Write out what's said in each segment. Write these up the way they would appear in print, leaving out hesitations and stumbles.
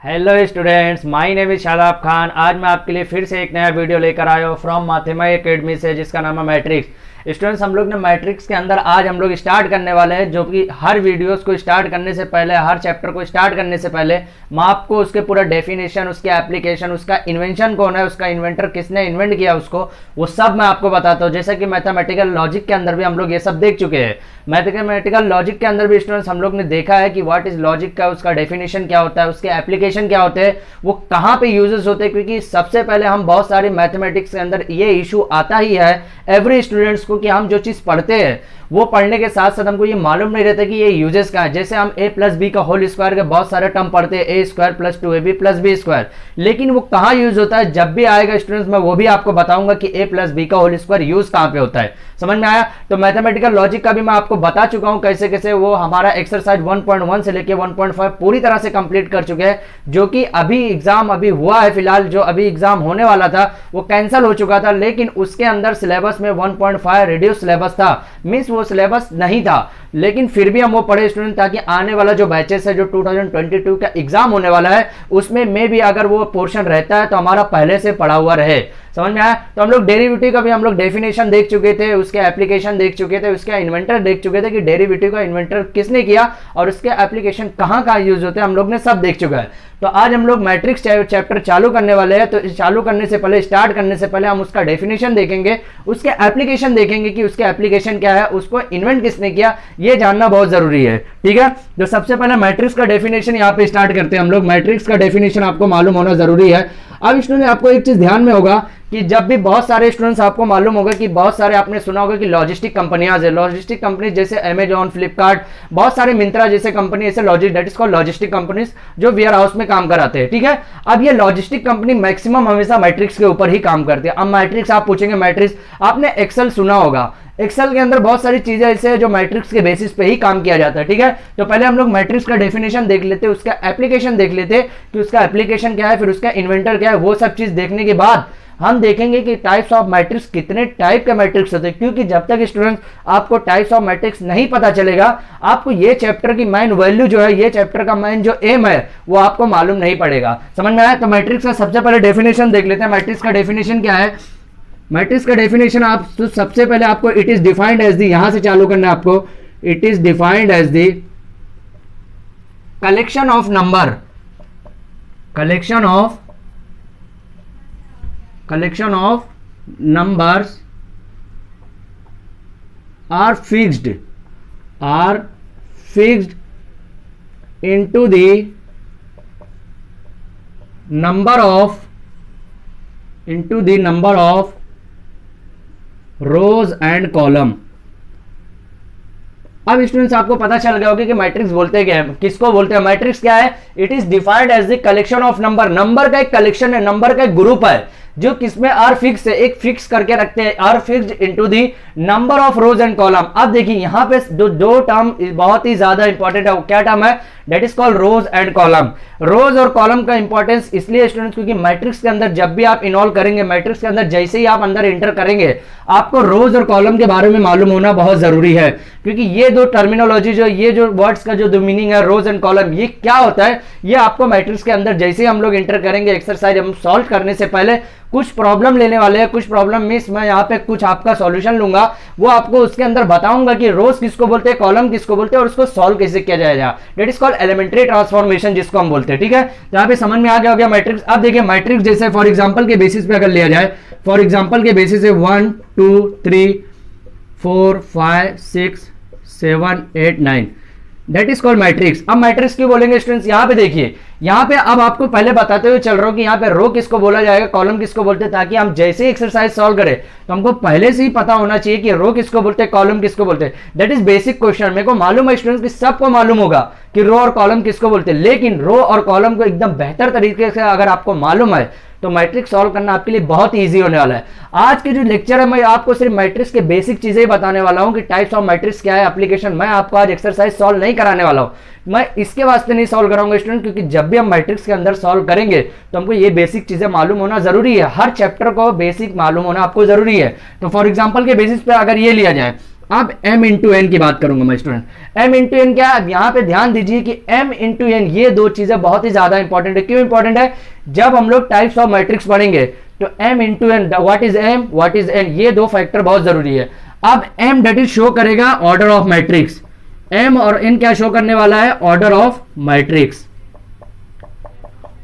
Hello students, my name is Shadab Khan. आज मैं आपके लिए फिर से एक नया वीडियो लेकर आया हूँ फ्रॉम माथेमा एकेडमी से, जिसका नाम है मैट्रिक्स। स्टूडेंट्स, हम लोग ने मैट्रिक्स के अंदर आज हम लोग स्टार्ट करने वाले हैं, जो कि हर वीडियोस को स्टार्ट करने से पहले, हर चैप्टर को स्टार्ट करने से पहले मैं आपको उसके पूरा डेफिनेशन, उसके एप्लीकेशन, उसका इन्वेंशन कौन है, उसका इन्वेंटर किसने इन्वेंट किया उसको, वो सब मैं आपको बताता हूँ। जैसे कि मैथमेटिकल लॉजिक के अंदर भी हम लोग ये सब देख चुके हैं। मैथमेटिकल लॉजिक के अंदर भी स्टूडेंट्स हम लोग ने देखा है कि व्हाट इज लॉजिक का, उसका डेफिनेशन क्या होता है, उसके एप्लीकेशन क्या होते हैं, वो कहाँ पे यूजेस होते हैं। क्योंकि सबसे पहले हम बहुत सारे मैथमेटिक्स के अंदर ये इशू आता ही है एवरी स्टूडेंट्स को कि हम जो चीज पढ़ते हैं वो पढ़ने के साथ साथ हमको ये मालूम नहीं रहता कि ये यूजेस का है। जैसे हम a प्लस बी का होल स्क्वायर के बहुत सारे टर्म पढ़ते हैं, a square plus 2ab plus b square, लेकिन वो कहाँ यूज होता है जब भी आएगा स्टूडेंट्स, मैं वो भी आपको बताऊंगा कि a प्लस बी का होल स्क्वायर यूज कहाँ पे होता है। समझ में आया? तो मैथमेटिकल लॉजिक का भी मैं आपको बता चुका हूं कैसे कैसे, वो हमारा एक्सरसाइज 1.1 से लेके 1.5 पूरी तरह से कंप्लीट कर चुके हैं, जो कि अभी एग्जाम अभी हुआ है। फिलहाल जो अभी एग्जाम होने वाला था वो कैंसिल हो चुका था, लेकिन उसके अंदर सिलेबस में 1.5 रिड्यूस सिलेबस था, मींस वो सिलेबस नहीं था, लेकिन फिर भी हम वो पढ़े स्टूडेंट, ताकि आने वाला जो बैचेस है, जो 2022 का एग्जाम होने वाला है, उसमें मे भी अगर वो पोर्शन रहता है तो हमारा पहले से पढ़ा हुआ रहे। समझ में आया? तो हम लोग डेरिवेटिव का भी हम लोग डेफिनेशन देख चुके थे, उसके एप्लीकेशन देख चुके थे, उसके इन्वेंटर देख चुके थे कि डेरिवेटिव का इन्वेंटर किसने किया और उसके एप्लीकेशन कहाँ कहाँ यूज होते हैं, हम लोग ने सब देख चुका है। तो आज हम लोग मैट्रिक्स चैप्टर चालू करने वाले हैं। तो चालू करने से पहले, स्टार्ट करने से पहले हम उसका डेफिनेशन देखेंगे, उसके एप्लीकेशन देखेंगे कि उसके एप्लीकेशन क्या है, उसको इन्वेंट किसने किया, ये जानना बहुत जरूरी है। ठीक है, तो सबसे पहले मैट्रिक्स का डेफिनेशन यहाँ पे स्टार्ट करते हैं हम लोग। मैट्रिक्स का डेफिनेशन आपको मालूम होना जरूरी है। अब स्टूडेंट, आपको एक चीज ध्यान में होगा कि जब भी बहुत सारे स्टूडेंट्स, आपको मालूम होगा कि बहुत सारे आपने सुना होगा कि लॉजिस्टिक कंपनियां है, लॉजिस्टिक कंपनी जैसे अमेजॉन, फ्लिपकार्ट, बहुत सारे मिंत्रा जैसे कंपनी, ऐसे that is called logistic companies, जो वेयर हाउस में काम कराते हैं। ठीक है, अब ये लॉजिस्टिक कंपनी मैक्सिमम हमेशा मैट्रिक्स के ऊपर ही काम करती है। अब मैट्रिक्स आप पूछेंगे, मैट्रिक्स आपने एक्सेल सुना होगा, एक्सेल के अंदर बहुत सारी चीजें ऐसे है जो मैट्रिक्स के बेसिस पे ही काम किया जाता है। ठीक है, तो पहले हम लोग मैट्रिक्स का डेफिनेशन देख लेते हैं, उसका एप्लीकेशन देख लेते हैं कि उसका एप्लीकेशन क्या है, फिर उसका इन्वेंटर क्या है। वो सब चीज देखने के बाद हम देखेंगे कि टाइप्स ऑफ मैट्रिक्स, कितने टाइप के मैट्रिक्स होते हैं। क्योंकि जब तक स्टूडेंट्स आपको टाइप्स ऑफ मैट्रिक्स नहीं पता चलेगा, आपको ये चैप्टर की मेन वैल्यू जो है, ये चैप्टर का मेन जो एम है, वो आपको मालूम नहीं पड़ेगा। समझ में आया? तो मैट्रिक्स का सबसे पहले डेफिनेशन देख लेते हैं। मैट्रिक्स का डेफिनेशन क्या है? मैट्रिक्स का डेफिनेशन आप तो सबसे पहले आपको it is defined as the, यहां से चालू करना है आपको। It is defined as the collection of number, collection of numbers are fixed into the number of rows and column. अब स्टूडेंट्स, आपको पता चल गया होगा कि मैट्रिक्स बोलते क्या है, किसको बोलते हैं। मैट्रिक्स क्या है? It is defined as the collection of number, number का एक कलेक्शन है, नंबर का एक ग्रुप है, जो किसमें आर फिक्स है, एक फिक्स करके रखते हैं, are fixed into the number of rows and column. अब देखिए यहाँ पे दो टर्म बहुत ही ज्यादा इंपॉर्टेंट है। क्या टर्म है? That is called rows and column. Rows और कॉलम का इंपॉर्टेंस इसलिए स्टूडेंट्स, क्योंकि मैट्रिक्स के अंदर जब भी आप इन्वॉल्व करेंगे, मैट्रिक्स के अंदर जैसे ही आप अंदर एंटर करेंगे, आपको रोज और कॉलम के बारे में मालूम होना बहुत जरूरी है। क्योंकि ये दो टर्मिनोलॉजी, जो ये जो वर्ड्स का जो मीनिंग है, रोज एंड कॉलम, ये क्या होता है, ये आपको मैट्रिक्स के अंदर जैसे ही हम लोग एंटर करेंगे, एक्सरसाइज हम सॉल्व करने से पहले कुछ प्रॉब्लम लेने वाले हैं, कुछ प्रॉब्लम मिस मैं यहाँ पे कुछ आपका सॉल्यूशन लूंगा, वो आपको उसके अंदर बताऊंगा कि रोज किसको बोलते हैं, कॉलम किसको बोलते हैं, और उसको सॉल्व कैसे किया जाएगा। That is called elementary transformation, जिसको हम बोलते हैं। ठीक है, यहाँ पे समझ में आ गया हो गया मैट्रिक्स। अब देखिए मैट्रिक्स जैसे फॉर एग्जाम्पल के बेसिस पे अगर लिया जाए, फॉर एग्जाम्पल के बेसिस है 1 2 3 4 5 6 7 8 9, दैट इज कॉल्ड मैट्रिक्स। अब मैट्रिक्स क्यों बोलेंगे स्टूडेंट्स? यहाँ पे देखिए, यहाँ पे अब आपको पहले बताते हुए चल रहा हूँ कि यहाँ पे रो किसको बोला जाएगा, कॉलम किसको बोलते हैं, ताकि हम जैसे ही एक्सरसाइज सॉल्व करें तो हमको पहले से ही पता होना चाहिए कि रो किसको बोलते हैं, कॉलम किसको बोलते हैं। That is basic question. मेरे को मालूम है स्टूडेंट्स कि सबको मालूम होगा कि रो और कॉलम किसको बोलते हैं, लेकिन रो और कॉलम को एकदम बेहतर तरीके से अगर आपको मालूम है तो मैट्रिक्स सॉल्व करना आपके लिए बहुत इजी होने वाला है। आज के जो लेक्चर है, मैं आपको सिर्फ मैट्रिक्स के बेसिक चीजें ही बताने वाला हूं कि टाइप्स ऑफ मैट्रिक्स क्या है, एप्लीकेशन। मैं आपको आज एक्सरसाइज सॉल्व नहीं कराने वाला हूं, मैं इसके वास्ते नहीं सॉल्व कराऊंगा स्टूडेंट, क्योंकि जब भी हम मैट्रिक्स के अंदर सॉल्व करेंगे तो हमको ये बेसिक चीजें मालूम होना जरूरी है। हर चैप्टर को बेसिक मालूम होना आपको जरूरी है। तो फॉर एग्जाम्पल के बेसिस पे अगर ये लिया जाए, अब m इंटू एन की बात करूंगा मैं स्टूडेंट। m इंटू एन क्या है, यहाँ पे ध्यान दीजिए कि m इंटू एन ये दो चीजें बहुत ही ज्यादा इंपॉर्टेंट है। क्यों इंपॉर्टेंट है, जब हम लोग टाइप्स ऑफ मैट्रिक्स पढ़ेंगे तो m into n, what is m what is n, ये दो फैक्टर बहुत जरूरी है। अब m डेट इज शो करेगा ऑर्डर ऑफ मैट्रिक्स, m और n क्या शो करने वाला है, order of matrix,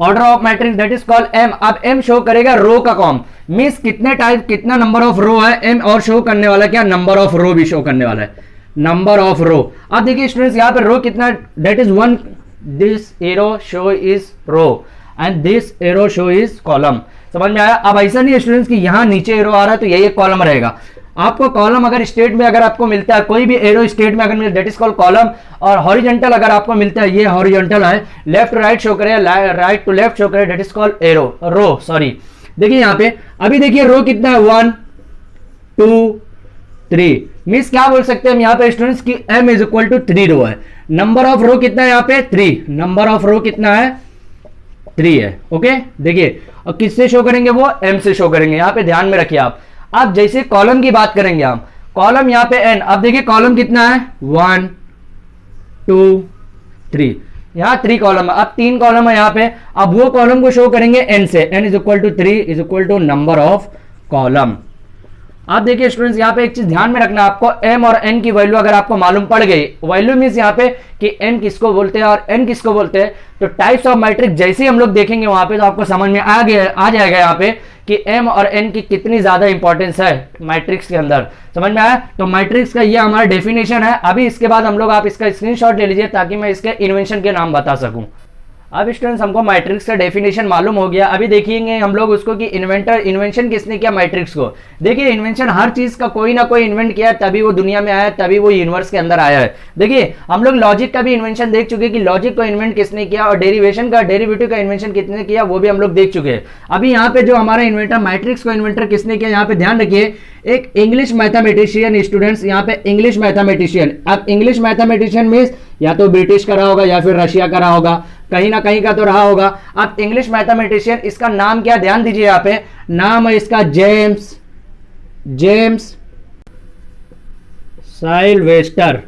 order of matrix that is called m। अब m शो करेगा रो का कॉम, मींस कितने टाइप कितना नंबर ऑफ रो है m, और शो करने वाला क्या, नंबर ऑफ रो भी शो करने वाला है, नंबर ऑफ रो। अब देखिए स्टूडेंट्स यहाँ पे रो कितना, that is 1, this arrow show is row and this arrow show is column. समझ में आया। अब ऐसा नहीं है स्टूडेंट्स कि यहाँ नीचे एरो आ रहा है तो यही एक कॉलम रहेगा। आपको कॉलम अगर स्टेट में अगर आपको मिलता है, कोई भी एरो स्टेट में अगर मिलता है दैट इज कॉल्ड कॉलम, और हॉरिजॉन्टल अगर आपको मिलता है, ये हॉरिजॉन्टल है, लेफ्ट टू राइट शो करे, राइट टू लेफ्ट शो करे, that is called arrow, row sorry. देखिए यहाँ पे अभी देखिए रो कितना है, 1 2 3, मींस क्या बोल सकते हैं हम यहाँ पे स्टूडेंट्स की m इज इक्वल टू 3 रो है। नंबर ऑफ रो कितना है यहाँ पे, 3, नंबर ऑफ रो कितना है, 3 है। ओके देखिए, और किससे शो करेंगे, वो m से शो करेंगे, यहाँ पे ध्यान में रखिए आप। अब जैसे कॉलम की बात करेंगे हम, कॉलम यहाँ पे n, अब देखिए कॉलम कितना है, 1 2 3, यहाँ 3 कॉलम है। अब 3 कॉलम है यहाँ पे, अब वो कॉलम को शो करेंगे n से, n is equal to 3 is equal to number of column. आप देखिए स्टूडेंट्स यहाँ पे एक चीज ध्यान में रखना, आपको m और n की वैल्यू अगर आपको मालूम पड़ गई, वैल्यू मींस यहाँ पे कि m किसको बोलते हैं और n किसको बोलते हैं, तो टाइप्स ऑफ मैट्रिक्स जैसे ही हम लोग देखेंगे वहां पे तो आपको समझ में आ जाएगा यहाँ पे कि m और n की कितनी ज्यादा इंपॉर्टेंस है मैट्रिक्स के अंदर। समझ में आया। तो मैट्रिक्स का ये हमारा डेफिनेशन है। अभी इसके बाद हम लोग, आप इसका स्क्रीनशॉट ले लीजिए ताकि मैं इसके इन्वेंशन के नाम बता सकूं। अब स्टूडेंट्स हमको मैट्रिक्स का डेफिनेशन मालूम हो गया। अभी देखेंगे हम लोग उसको कि इन्वेंशन किसने किया मैट्रिक्स को। देखिए इन्वेंशन हर चीज का कोई ना कोई इन्वेंट किया, तभी वो दुनिया में आया, तभी वो यूनिवर्स के अंदर आया है। देखिए हम लोग लॉजिक का भी इन्वेंशन देख चुके कि लॉजिक को इन्वेंट किसने किया, और डेरिवेशन का, डेरिवेटिव का इन्वेंशन किसने किया, वो भी हम लोग देख चुके हैं। अभी यहाँ पे जो हमारा इन्वेंटर मैट्रिक्स को इन्वेंटर किसने किया, यहाँ पे ध्यान रखिए, एक इंग्लिश मैथमेटिशियन स्टूडेंट्स, यहाँ पे इंग्लिश मैथमेटिशियन। अब इंग्लिश मैथमेटिशियन मींस या तो ब्रिटिश का रहा होगा या फिर रशिया का रहा होगा, कहीं ना कहीं का तो रहा होगा। अब इंग्लिश मैथमेटिशियन, इसका नाम क्या, ध्यान दीजिए यहाँ पे, नाम है इसका जेम्स साइलवेस्टर।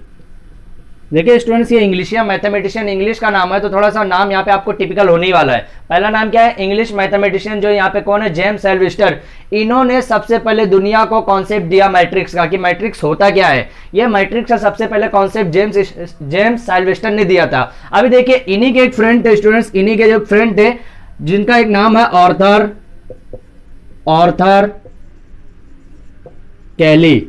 देखिए स्टूडेंट्स ये इंग्लिश या मैथमेटिशियन, इंग्लिश का नाम है तो थोड़ा सा नाम यहाँ पे आपको टिपिकल होने ही वाला है। पहला नाम क्या है, इंग्लिश मैथमेटिशियन, जो यहाँ पे कौन है, जेम्स साइलवेस्टर। इन्होंने सबसे पहले दुनिया को कॉन्सेप्ट दिया मैट्रिक्स का कि मैट्रिक्स होता क्या है। ये मैट्रिक्स का सबसे पहले कॉन्सेप्ट जेम्स साइलवेस्टर ने दिया था। अभी देखिए इन्हीं के एक फ्रेंड थे स्टूडेंट्स, इन्हीं के जो फ्रेंड थे जिनका एक नाम है ऑर्थर कैली।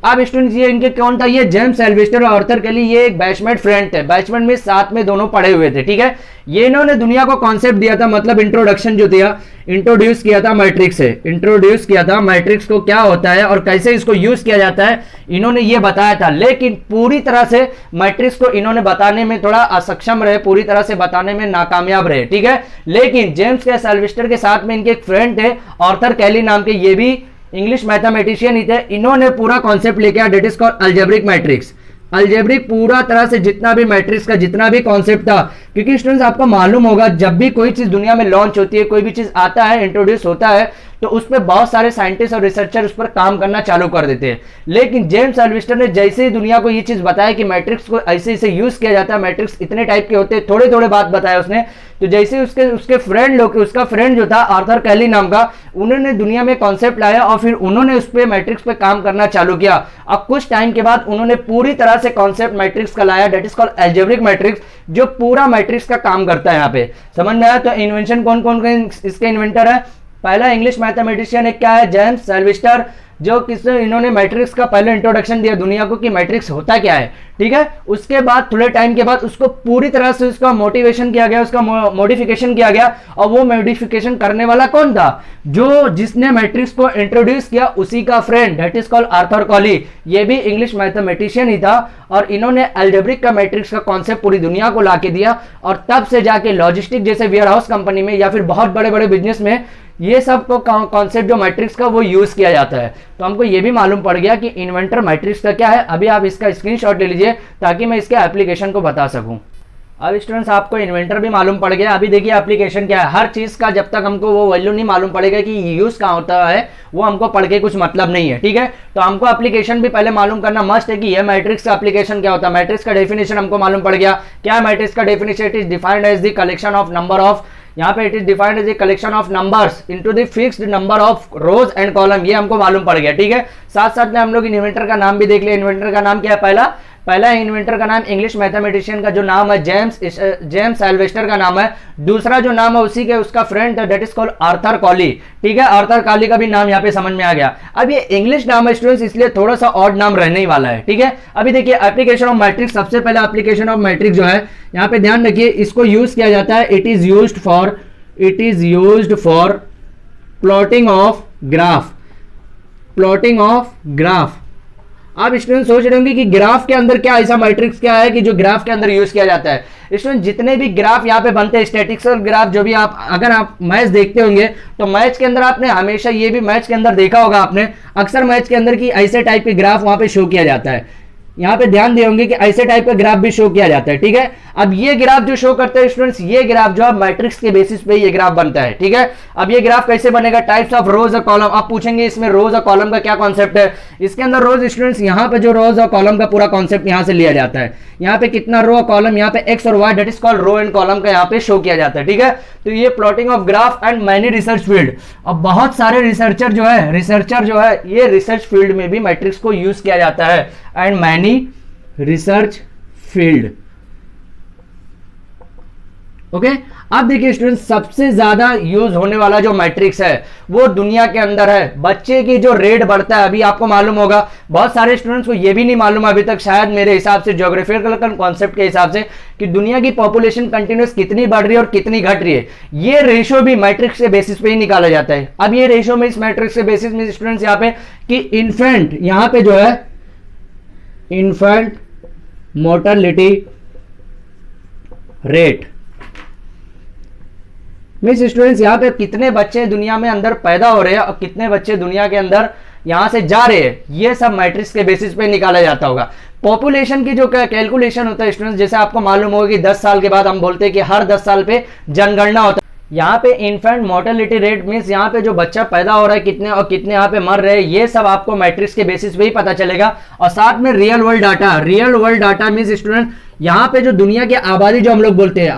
अब स्टूडेंट्स ये इनके कौन था, ये जेम्स साइलवेस्टर और ऑर्थर कैली, ये एक बैचमेट फ्रेंड थे। बैचमेट में साथ में दोनों पढ़े हुए थे, ठीक है। ये इन्होंने दुनिया को कॉन्सेप्ट दिया था, मतलब इंट्रोडक्शन जो दिया, इंट्रोड्यूस किया था मैट्रिक्स से, इंट्रोड्यूस किया था मैट्रिक्स को क्या होता है और कैसे इसको यूज किया जाता है, इन्होंने ये बताया था। लेकिन पूरी तरह से मैट्रिक्स को इन्होंने बताने में थोड़ा असक्षम रहे, पूरी तरह से बताने में नाकामयाब रहे, ठीक है। लेकिन जेम्स के साइलवेस्टर के साथ में इनके एक फ्रेंड थे ऑर्थर कैली नाम के, ये भी इंग्लिश मैथमेटिशियन ही थे। इन्होंने पूरा कॉन्सेप्ट लेके आया, that is called algebraic matrix. Algebraic पूरा तरह से जितना भी मैट्रिक्स का जितना भी कॉन्सेप्ट था, क्योंकि स्टूडेंट्स आपको मालूम होगा जब भी कोई चीज दुनिया में लॉन्च होती है, कोई भी चीज आता है, इंट्रोड्यूस होता है, तो उस पर बहुत सारे साइंटिस्ट और रिसर्चर उस पर काम करना चालू कर देते हैं। लेकिन जेम्स साइलवेस्टर ने जैसे ही दुनिया को ये चीज बताया कि मैट्रिक्स को ऐसे ऐसे यूज किया जाता है, मैट्रिक्स इतने टाइप के होते हैं, थोड़े थोड़े बात बताया उसने, तो जैसे उसके फ्रेंड लोग, उसका फ्रेंड जो था आर्थर कैली नाम का, उन्होंने दुनिया में कॉन्सेप्ट लाया और फिर उन्होंने उस पर मैट्रिक्स पे काम करना चालू किया। अब कुछ टाइम के बाद उन्होंने पूरी तरह से कॉन्सेप्ट मैट्रिक्स का लाया, that is called algebraic matrix, जो पूरा मैट्रिक्स का काम करता है। यहाँ पे समझ में आया। तो इन्वेंशन कौन कौन इसके इन्वेंटर है, पहला इंग्लिश मैथमेटिशियन एक क्या है, जेम्स साइलवेस्टर, जो किसने, इन्होंने मैट्रिक्स का पहले इंट्रोडक्शन दिया दुनिया को कि मैट्रिक्स होता क्या है, ठीक है। उसके बाद थोड़े टाइम के बाद उसको पूरी तरह से उसका मोटिवेशन किया गया, उसका मॉडिफिकेशन किया गया। और वो मॉडिफिकेशन करने वाला कौन था, जो जिसने मैट्रिक्स को इंट्रोड्यूस किया उसी का friend, that is called Arthur Cayley. ये भी इंग्लिश मैथमेटिशियन ही था और इन्होंने अलजेब्रिक का मैट्रिक्स का कॉन्सेप्ट पूरी दुनिया को ला के दिया। और तब से जाके लॉजिस्टिक जैसे वेयर हाउस कंपनी में या फिर बहुत बड़े बड़े बिजनेस में ये सब को कॉन्सेप्ट जो मैट्रिक्स का वो यूज किया जाता है। तो हमको ये भी मालूम पड़ गया कि इन्वेंटर मैट्रिक्स का क्या है। अभी आप इसका स्क्रीनशॉट ले लीजिए ताकि मैं इसके एप्लीकेशन को बता सकूं। अब स्टूडेंट्स आपको इन्वेंटर भी मालूम पड़ गया। अभी देखिए एप्लीकेशन क्या है। हर चीज का जब तक हमको वो वैल्यू नहीं मालूम पड़ेगा कि यूज कहाँ होता है, वो हमको पढ़ के कुछ मतलब नहीं है, ठीक है। तो हमको एप्लीकेशन भी पहले मालूम करना मस्ट है कि ये मैट्रिक्स का एप्लीकेशन क्या होता है। मैट्रिक्स का डेफिनेशन हमको मालूम पड़ गया। क्या मैट्रिक्स का definition? It is defined as the collection of number of, यहाँ पे it is defined as the collection of numbers into the fixed number of rows and column. ये हमको मालूम पड़ गया, ठीक है। साथ साथ में हम लोग इन्वेंटर का नाम भी देख लिया। इन्वेंटर का नाम क्या है? पहला इन्वेंटर का नाम इंग्लिश मैथमेटिशियन का जो नाम है जेम्स एल्वेस्टर का नाम है। दूसरा जो नाम है उसी के उसका friend that is called Arthur Cayley, ठीक है। आर्थर कॉली का भी नाम यहाँ पे समझ में आ गया। अब ये इंग्लिश नाम है स्टूडेंट्स, इसलिए थोड़ा सा ऑड नाम रहने ही वाला है, ठीक है। अभी देखिए एप्लीकेशन ऑफ मैट्रिक्स, सबसे पहले एप्लीकेशन ऑफ मैट्रिक्स जो है यहाँ पे ध्यान रखिए, इसको यूज किया जाता है। It is used for plotting of graph. आप स्टूडेंट सोच रहे होंगे कि ग्राफ के अंदर क्या ऐसा मैट्रिक्स क्या है कि जो ग्राफ के अंदर यूज किया जाता है। स्टूडेंट जितने भी ग्राफ यहाँ पे बनते हैं, स्टैटिस्टिकल ग्राफ, जो भी आप अगर आप मैच देखते होंगे तो मैच के अंदर आपने हमेशा ये भी मैच के अंदर देखा होगा आपने, अक्सर मैच के अंदर कि ऐसे टाइप के ग्राफ वहां पे शो किया जाता है। यहाँ पे ध्यान दिए होंगे कि ऐसे टाइप का ग्राफ भी शो किया जाता है, ठीक है। अब ये ग्राफ जो शो करते हैं स्टूडेंट्स, ये ग्राफ जो है मैट्रिक्स के बेसिस पे ये ग्राफ बनता है, ठीक है। अब ये ग्राफ कैसे बनेगा? टाइप्स ऑफ रोज और कॉलम। आप पूछेंगे इसमें रोज और कॉलम का क्या कॉन्सेप्ट है? इसके अंदर रोज स्टूडेंट्स, यहाँ पे जो रोज और कॉलम का पूरा कॉन्सेप्ट यहाँ से लिया जाता है। यहाँ पे कितना रो और कॉलम, यहाँ पे एक्स और Y that is called row and column का यहाँ पे शो किया जाता है, ठीक है। तो ये plotting of graph and many research field. अब बहुत सारे रिसर्चर जो है ये रिसर्च फील्ड में भी मैट्रिक्स को यूज किया जाता है। And many research field, okay. अब देखिए स्टूडेंट, सबसे ज्यादा यूज होने वाला जो मैट्रिक्स है वो दुनिया के अंदर है। बच्चे की जो रेट बढ़ता है, अभी आपको मालूम होगा, बहुत सारे स्टूडेंट्स को ये भी नहीं मालूम अभी तक शायद मेरे हिसाब से, ज्योग्राफिकल कॉन्सेप्ट के हिसाब से, कि दुनिया की पॉपुलेशन कंटिन्यूस कितनी बढ़ रही है और कितनी घट रही है। ये रेशो भी मैट्रिक्स के बेसिस पे ही निकाला जाता है। अब ये रेशो में, इस मैट्रिक्स के बेसिस में स्टूडेंट्स यहाँ पे कि इन्फेंट, यहाँ पे जो है infant mortality rate means students यहाँ पे कितने बच्चे दुनिया में अंदर पैदा हो रहे हैं और कितने बच्चे दुनिया के अंदर यहां से जा रहे हैं, ये सब मैट्रिक्स के बेसिस पे निकाला जाता होगा। पॉपुलेशन की जो कैलकुलेशन होता है स्टूडेंट्स, जैसे आपको मालूम होगा कि 10 साल के बाद हम बोलते हैं कि हर 10 साल पे जनगणना होता है। यहाँ पे इन्फेंट मोर्टेलिटी रेट मींस यहाँ पे जो बच्चा पैदा हो रहा है कितने और कितने यहाँ पे मर रहे हैं, ये सब आपको मैट्रिक्स के बेसिस पे ही पता चलेगा। और साथ में real world data means student यहाँ पे जो दुनिया की आबादी जो हम लोग बोलते हैं,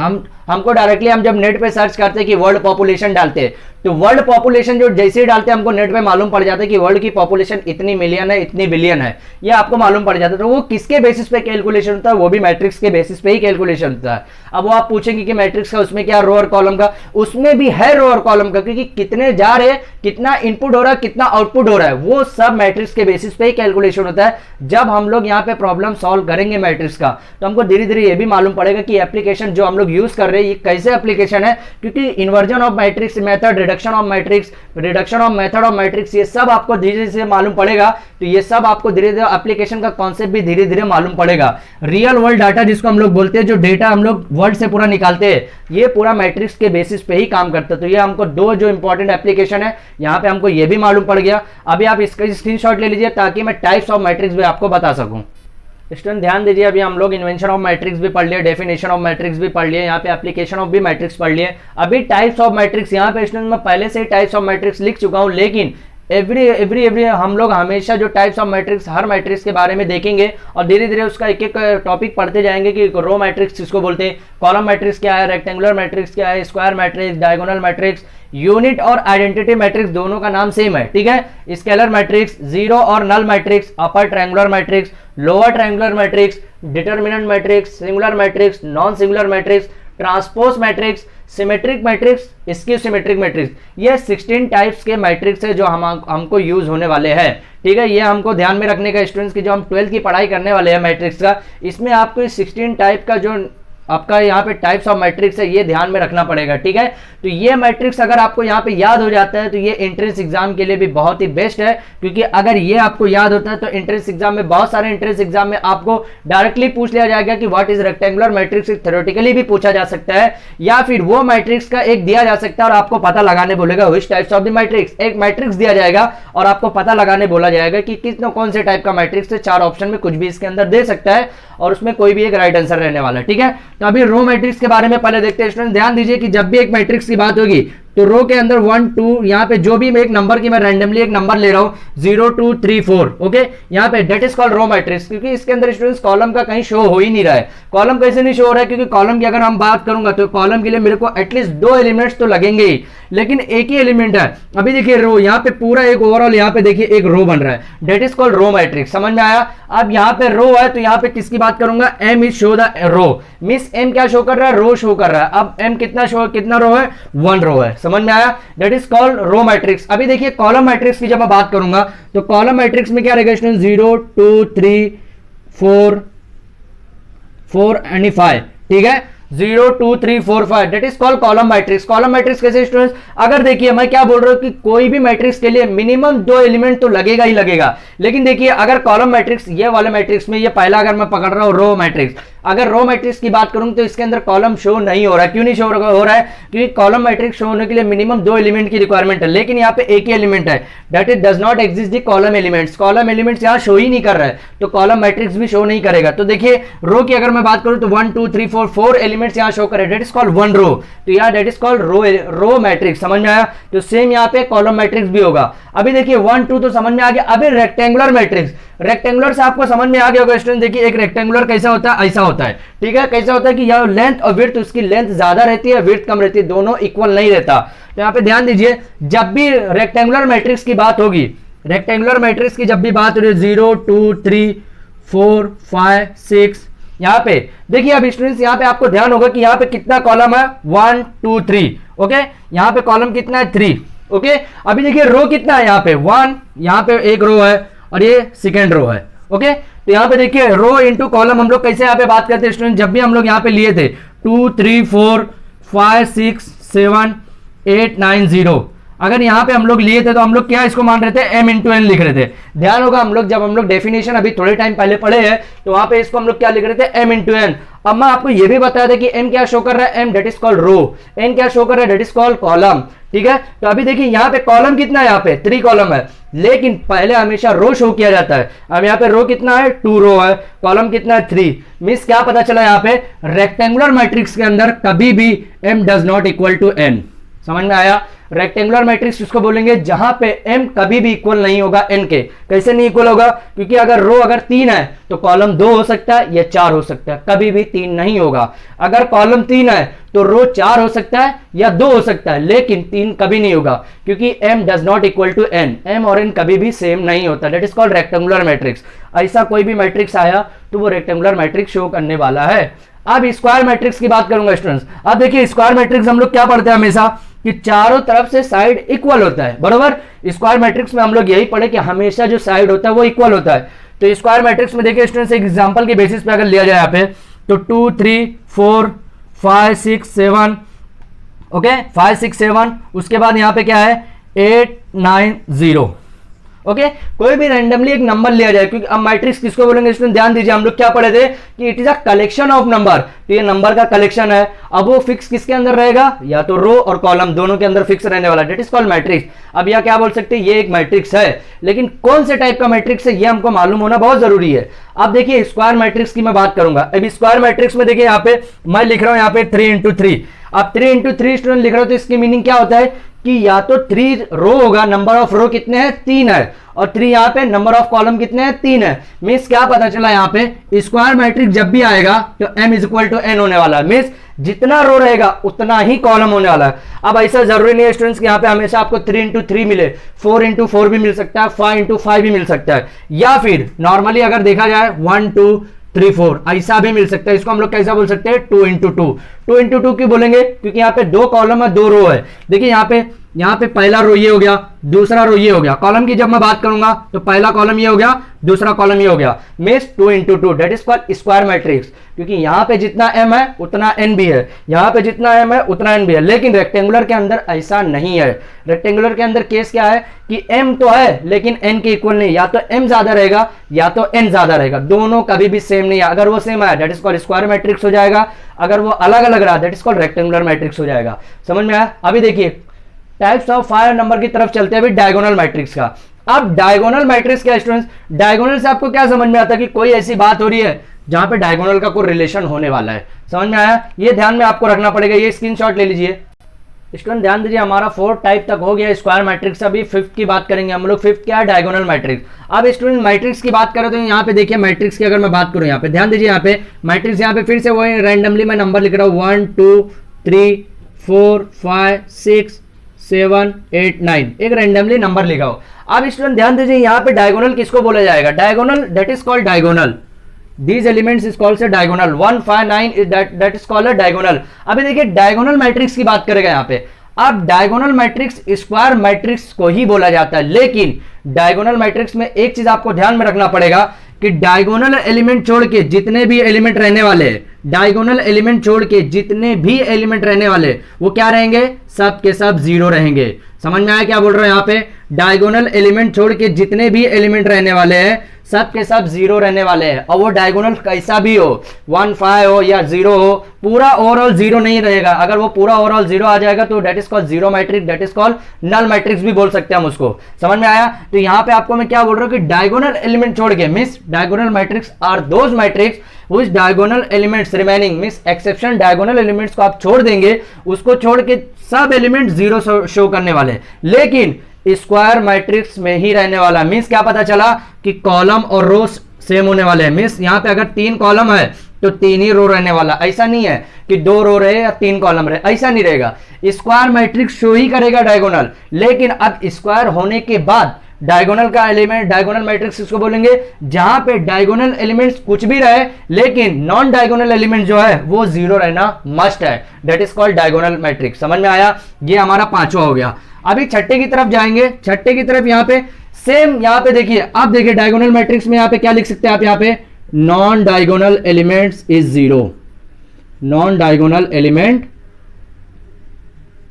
हमको डायरेक्टली हम जब नेट पे सर्च करते हैं कि वर्ल्ड पॉपुलेशन डालते हैं, तो वर्ल्ड पॉपुलेशन जो जैसे ही डालते हैं हमको नेट पे मालूम पड़ जाता है कि वर्ल्ड की पॉपुलेशन इतनी मिलियन है, इतनी बिलियन है, ये आपको मालूम पड़ जाता है। तो वो किसके बेसिस पे कैलकुलेशन होता है? वो भी मैट्रिक्स के बेसिस पे ही कैलकुलेशन होता है। अब वो आप पूछेंगे कि मैट्रिक्स का उसमें क्या रो और कॉलम का? उसमें भी है रो और कॉलम का, क्योंकि कितने जा रहे हैं, कितना इनपुट हो रहा है, कितना आउटपुट हो रहा है, वो सब मैट्रिक्स के बेसिस पे ही कैलकुलेशन होता है। जब हम लोग यहाँ पे प्रॉब्लम सॉल्व करेंगे मैट्रिक्स का, तो हमको धीरे धीरे ये भी मालूम पड़ेगा कि एप्लीकेशन जो हम लोग यूज कर रहे हैं ये कैसे एप्लीकेशन है, क्योंकि inversion of matrix method, reduction of method of matrix, ये सब आपको धीरे धीरे मालूम पड़ेगा। तो ये सब आपको धीरे धीरे एप्लीकेशन का कॉन्सेप्ट भी धीरे धीरे मालूम पड़ेगा। रियल वर्ल्ड डाटा जिसको हम लोग बोलते हैं, जो डेटा हम लोग वर्ल्ड से पूरा निकालते हैं, ये पूरा मैट्रिक्स के बेसिस पे ही काम करता है। तो ये हमको दो जो इंपॉर्टेंट एप्लीकेशन है यहाँ पे हमको ये भी मालूम पड़ गया। अभी आप इसका स्क्रीनशॉट ले लीजिए ताकि मैं टाइप्स ऑफ मैट्रिक्स भी आपको बता सकूं। स्टूडेंट ध्यान दीजिए, अभी हम लोग इन्वेंशन ऑफ मैट्रिक्स भी पढ़ लिए, डेफिनेशन ऑफ मैट्रिक्स भी पढ़ लिए, यहाँ पे एप्लीकेशन ऑफ भी मैट्रिक्स पढ़ लिए। अभी टाइप्स ऑफ मैट्रिक्स, यहाँ पे स्टूडेंट मैं पहले से ही टाइप्स ऑफ मैट्रिक्स लिख चुका हूँ, लेकिन एवरी हम लोग हमेशा जो types of matrix, her matrix के बारे में देखेंगे और धीरे धीरे उसका एक एक टॉपिक पढ़ते जाएंगे कि रो मैट्रिक्स किसको बोलते हैं, कॉलम मैट्रिक्स क्या है, रेक्टेंगुलर मैट्रिक्स क्या है, square matrix, diagonal matrix, unit और आइडेंटिटी मैट्रिक्स दोनों का नाम सेम है, ठीक है। स्केलर मैट्रिक्स, जीरो और null matrix, upper triangular matrix, lower triangular matrix, determinant matrix, singular matrix, non singular matrix, transpose matrix, symmetric matrix, skew symmetric matrix, ये 16 types के मैट्रिक्स है जो हमको यूज होने वाले हैं, ठीक है। ये हमको ध्यान में रखने का स्टूडेंट्स की जो हम 12th की पढ़ाई करने वाले हैं मैट्रिक्स का, इसमें आपको इस 16 टाइप का जो आपका यहाँ पे टाइप्स ऑफ मैट्रिक्स है ये ध्यान में रखना पड़ेगा, ठीक है। तो ये मैट्रिक्स अगर आपको यहाँ पे याद हो जाता है तो ये एंट्रेंस एग्जाम के लिए भी बहुत ही बेस्ट है, क्योंकि अगर ये आपको याद होता है तो एंट्रेंस एग्जाम में, बहुत सारे एंट्रेंस एग्जाम में आपको डायरेक्टली पूछ लिया जाएगा कि what is rectangular matrix, theoretically भी पूछा जा सकता है, या फिर वो मैट्रिक्स का एक दिया जा सकता है और आपको पता लगाने बोलेगा which types of the matrix. एक मैट्रिक्स दिया जाएगा और आपको पता लगाने बोला जाएगा कि कितना कौन से टाइप का मैट्रिक्स है, 4 ऑप्शन में कुछ भी इसके अंदर दे सकता है और उसमें कोई भी एक राइट आंसर रहने वाला है। ठीक है, तो अभी रो मैट्रिक्स के बारे में पहले देखते हैं स्टूडेंट। ध्यान दीजिए कि जब भी एक मैट्रिक्स की बात होगी तो रो के अंदर 1 2 यहाँ पे जो भी मैं एक नंबर की मैं रैंडमली एक नंबर ले रहा हूँ 0 2 3 4 ओके, यहाँ पे that is called row matrix, क्योंकि इसके अंदर स्टूडेंट्स कॉलम का कहीं शो हो ही नहीं रहा है। कॉलम कैसे नहीं शो हो रहा है, क्योंकि कॉलम की अगर हम बात करूंगा तो कॉलम के लिए मेरे को एटलीस्ट 2 एलिमेंट्स तो लगेंगे ही, लेकिन एक ही एलिमेंट है। अभी देखिए रो, यहाँ पे पूरा एक ओवरऑल यहाँ पे देखिए एक रो बन रहा है, that is called row matrix. समझ में आया? अब यहाँ पे रो है तो यहाँ पे किसकी बात करूंगा, M is show the row, मिस एम क्या शो कर रहा है, रो शो कर रहा है। अब एम कितना रो है, 1 रो है। समझ में आया? That is called row matrix. अभी देखिए कॉलम मैट्रिक्स की जब मैं बात करूंगा तो कॉलम मैट्रिक्स में क्या रहेगा स्टूडेंट, 0 2 3 4 एंड 5। ठीक है, 0 2 3 4 5 that is called column matrix. Column matrix कैसे स्टूडेंट्स, अगर देखिए मैं क्या बोल रहा हूं कि कोई भी मैट्रिक्स के लिए मिनिमम 2 एलिमेंट तो लगेगा ही लगेगा, लेकिन देखिए अगर कॉलम मैट्रिक्स ये वाले मैट्रिक्स में, ये पहला अगर मैं पकड़ रहा हूं रो मैट्रिक्स, अगर रो मैट्रिक्स की बात करूं तो इसके अंदर कॉलम शो नहीं हो रहा है। क्यों नहीं शो हो रहा है, क्योंकि कॉलम मैट्रिक्स शो होने के लिए मिनिमम 2 एलिमेंट की रिक्वायरमेंट है, लेकिन यहाँ पे एक ही एलिमेंट है, that is does not exist the column elements. Column elements यहाँ शो ही नहीं कर रहा है तो कॉलम मैट्रिक्स भी शो नहीं करेगा। तो देखिए रो की अगर मैं बात करूं तो 1 2 3 4 एलिमेंट्स यहाँ शो करे, दैट इज कॉल्ड 1 रो, तो यहाँ that is called row matrix. समझ में आया? तो सेम यहाँ पे कॉलम मैट्रिक्स भी होगा। अभी देखिए 1 2 तो समझ में आ गया। अभी रेक्टेंगुलर मैट्रिक्स, रेक्टेंगुलर से आपको समझ में आ गया होगा स्टूडेंट। देखिए एक रेक्टेंगुलर कैसा होता है, ऐसा होता है। ठीक है, कैसा होता है कि यह लेंथ और विड्थ, उसकी लेंथ ज्यादा रहती है, विड्थ कम रहती है, दोनों इक्वल नहीं रहता। तो यहाँ पे ध्यान दीजिए, जब भी रेक्टेंगुलर मैट्रिक्स की बात होगी, रेक्टेंगुलर मैट्रिक्स की जब भी बात हो रही है 0 2 3 4 5 6, यहाँ पे देखिए अब स्टूडेंट्स यहाँ पे आपको ध्यान होगा कि यहाँ पे कितना कॉलम है, 1 2 3 ओके, यहाँ पे कॉलम कितना है, 3 ओके। अभी देखिए रो कितना है, यहाँ पे 1, यहाँ पे एक रो है और ये सेकेंड रो है ओके। तो यहाँ पे देखिए रो इंटू कॉलम हम लोग कैसे यहाँ पे बात करते हैं स्टूडेंट, जब भी हम लोग यहाँ पे लिए थे 2 3 4 5 6 7 8 9 0, अगर यहाँ पे हम लोग लिए थे तो हम लोग क्या इसको मान रहे थे, m इंटू एन लिख रहे थे। ध्यान होगा हम लोग जब हम लोग डेफिनेशन अभी थोड़े टाइम पहले पढ़े हैं तो वहां पे इसको हम लोग क्या लिख रहे थे, m इंटू एन। अब मैं आपको ये भी बताया था कि m क्या शो कर रहा है, m that is called row, n क्या शो कर रहा है, दैट इज कॉल्ड कॉलम। ठीक है, तो अभी देखिए यहाँ पे कॉलम कितना है, यहाँ पे 3 कॉलम है, लेकिन पहले हमेशा रो शो किया जाता है। अब यहाँ पे रो कितना है, 2 रो है, कॉलम कितना है, 3। मींस क्या पता चला यहाँ पे, रेक्टेंगुलर मैट्रिक्स के अंदर कभी भी m does not equal to n। समझ में आया? रेक्टेंगुलर मैट्रिक्स उसको बोलेंगे जहां पे m कभी भी इक्वल नहीं होगा n के। कैसे नहीं इक्वल होगा, क्योंकि अगर रो अगर 3 है तो कॉलम 2 हो सकता है या 4 हो सकता है, कभी भी 3 नहीं होगा। अगर कॉलम 3 है तो रो 4 हो सकता है या 2 हो सकता है, लेकिन 3 कभी नहीं होगा, क्योंकि m does not equal to n, m और n कभी भी सेम नहीं होता। That is called rectangular matrix. ऐसा कोई भी मैट्रिक्स आया तो वो रेक्टेंगुलर मैट्रिक्स शो करने वाला है। अब स्क्वायर मैट्रिक्स की बात करूंगा स्टूडेंट्स। अब देखिए स्क्वायर मैट्रिक्स हम लोग क्या पढ़ते हैं हमेशा कि चारों तरफ से साइड इक्वल होता है, बराबर। स्क्वायर मैट्रिक्स में हम लोग यही पढ़े कि हमेशा जो साइड होता है वो इक्वल होता है। तो स्क्वायर मैट्रिक्स में देखिए स्टूडेंट्स एक एग्जांपल के बेसिस पे अगर लिया जाए यहाँ पे तो 2 3 4 5 6 7 ओके, 5 6 7, उसके बाद यहाँ पे क्या है 8 9 0 ओके। कोई भी रैंडमली एक नंबर लिया जाए, क्योंकि अब मैट्रिक्स किसको बोलेंगे स्टूडेंट, ध्यान दीजिए हम लोग क्या पढ़े थे कि it is a collection of number. तो ये नंबर का कलेक्शन है। अब वो फिक्स किसके अंदर रहेगा, या तो रो और कॉलम दोनों के अंदर फिक्स रहने वाला, दैट इज कॉल्ड मैट्रिक्स। अब यह क्या बोल सकते हैं, ये एक मैट्रिक्स है, लेकिन कौन से टाइप का मैट्रिक्स है ये हमको मालूम होना बहुत जरूरी है। अब देखिए स्क्वायर मैट्रिक्स की मैं बात करूंगा। अब स्क्वायर मैट्रिक्स में देखिए यहाँ पे मैं लिख रहा हूं यहाँ पे 3 इंटू 3। अब 3 इंटू 3 स्टूडेंट लिख रहा हूं तो इसकी मीनिंग क्या होता है कि या तो 3 रो होगा, नंबर ऑफ रो कितने हैं 3 है, और 3 यहाँ पे नंबर ऑफ कॉलम कितने हैं 3 है। मींस क्या पता चला यहाँ पे स्क्वायर मैट्रिक्स जब भी आएगा तो m is equal to n होने वाला है। मींस जितना रो रहेगा उतना ही कॉलम होने वाला है। अब ऐसा जरूरी नहीं है स्टूडेंट्स कि यहाँ पे हमेशा आपको 3 इंटू 3 मिले, 4 इंटू 4 भी मिल सकता है, 5 इंटू 5 भी मिल सकता है, या फिर नॉर्मली अगर देखा जाए 1 2 3 4 ऐसा भी मिल सकता है। इसको हम लोग कैसा बोल सकते हैं, 2 इंटू 2। 2 इंटू 2 क्यों बोलेंगे, क्योंकि यहाँ पे 2 कॉलम है 2 रो है। देखिए यहाँ पे पहला रो ये हो गया, दूसरा रो ये हो गया। कॉलम की जब मैं बात करूंगा तो पहला कॉलम ये हो गया, दूसरा कॉलम ये हो गया। Means 2 into 2 that is called square matrix, क्योंकि यहाँ पे जितना m है उतना n भी है, यहाँ पे जितना m है उतना n भी है। लेकिन रेक्टेंगुलर के अंदर ऐसा नहीं है। रेक्टेंगुलर के अंदर केस क्या है कि m तो है लेकिन n के इक्वल नहीं, या तो m ज्यादा रहेगा या तो n ज्यादा रहेगा, दोनों कभी भी सेम नहीं है। अगर वो सेम है that is called square matrix हो जाएगा, अगर वो अलग अलग रहा that is called rectangular matrix हो जाएगा। समझ में आया? अभी देखिए टाइप्स ऑफ 5 नंबर की तरफ चलते हैं डायगोनल मैट्रिक्स का। अब डायगोनल मैट्रिक्स क्या स्टूडेंट्स, डायगोनल से आपको क्या समझ में आता है कि कोई ऐसी बात हो रही है जहां पे डायगोनल का कोई रिलेशन होने वाला है। समझ में आया? ये ध्यान में आपको रखना पड़ेगा, ये स्क्रीनशॉट ले लीजिए। स्टूडेंट ध्यान दीजिए, हमारा 4th टाइप तक हो गया स्क्वायर मैट्रिक्स। अभी 5th की बात करेंगे हम लोग। 5th क्या है? Diagonal matrix. अब स्टूडेंट मैट्रिक्स की बात करें तो यहाँ पे देखिए मैट्रिक्स की अगर मैं बात करूँ, यहाँ पे ध्यान दीजिए, यहाँ पे मैट्रिक्स, यहाँ पे फिर से वही रैंडमली मैं नंबर लिख रहा हूँ 1 2 3 4 5 6 7 8 9, एक रैंडमली नंबर लिखा हो। अब स्टूडेंट ध्यान दीजिए, यहाँ पे डायगोनल किसको बोला जाएगा? Diagonal, that is called diagonal. These elements is called से diagonal 1 5 9 is that is called a diagonal। अभी देखिए डायगोनल मैट्रिक्स की बात करेगा यहाँ पे। अब डायगोनल मैट्रिक्स स्क्वायर मैट्रिक्स को ही बोला जाता है, लेकिन डायगोनल मैट्रिक्स में एक चीज आपको ध्यान में रखना पड़ेगा कि डायगोनल एलिमेंट छोड़ के जितने भी एलिमेंट रहने वाले, डायगोनल एलिमेंट छोड़ के जितने भी एलिमेंट रहने वाले वो क्या रहेंगे? सब के सब जीरो रहेंगे। समझ में आया क्या बोल रहा हूं? यहाँ पे डायगोनल एलिमेंट छोड़ के जितने भी एलिमेंट रहने वाले हैं सब के सब जीरो रहने वाले हैं। और वो डायगोनल कैसा भी हो, 1 5 हो या 0 हो, पूरा ओवरऑल जीरो नहीं रहेगा। अगर वो पूरा ओवरऑल जीरो आ जाएगा तो that is called zero matrix, that is called null matrix भी बोल सकते हैं हम उसको। समझ में आया? तो यहाँ पे आपको मैं क्या बोल रहा हूँ कि डायगोनल एलिमेंट छोड़ के, means diagonal matrix are those matrix which diagonal elements remaining, means exception diagonal elements को आप छोड़ देंगे, उसको छोड़ के सब एलिमेंट जीरो शो करने वाले, लेकिन स्क्वायर मैट्रिक्स में ही रहने वाला। मींस क्या पता चला कि कॉलम और रो सेम होने वाले हैं। मींस यहाँ पे अगर 3 कॉलम है तो 3 ही रो रहने वाला, ऐसा नहीं है कि 2 रो रहे या 3 कॉलम रहे, ऐसा नहीं रहेगा। स्क्वायर मैट्रिक्स शो ही करेगा डायगोनल, लेकिन अब स्क्वायर होने के बाद डायगोनल का एलिमेंट, डायगोनल मैट्रिक्स इसको बोलेंगे जहां पे डायगोनल एलिमेंट्स कुछ भी रहे लेकिन नॉन डायगोनल एलिमेंट जो है वो जीरो रहना मस्ट है, that is called diagonal matrix. समझ में आया? ये हमारा 5वां हो गया। अभी छठे की तरफ जाएंगे। छठे की तरफ यहाँ पे सेम, यहाँ पे देखिए, आप देखिए डायगोनल मैट्रिक्स में यहाँ पे क्या लिख सकते हैं आप? यहाँ पे non diagonal elements is zero, non diagonal element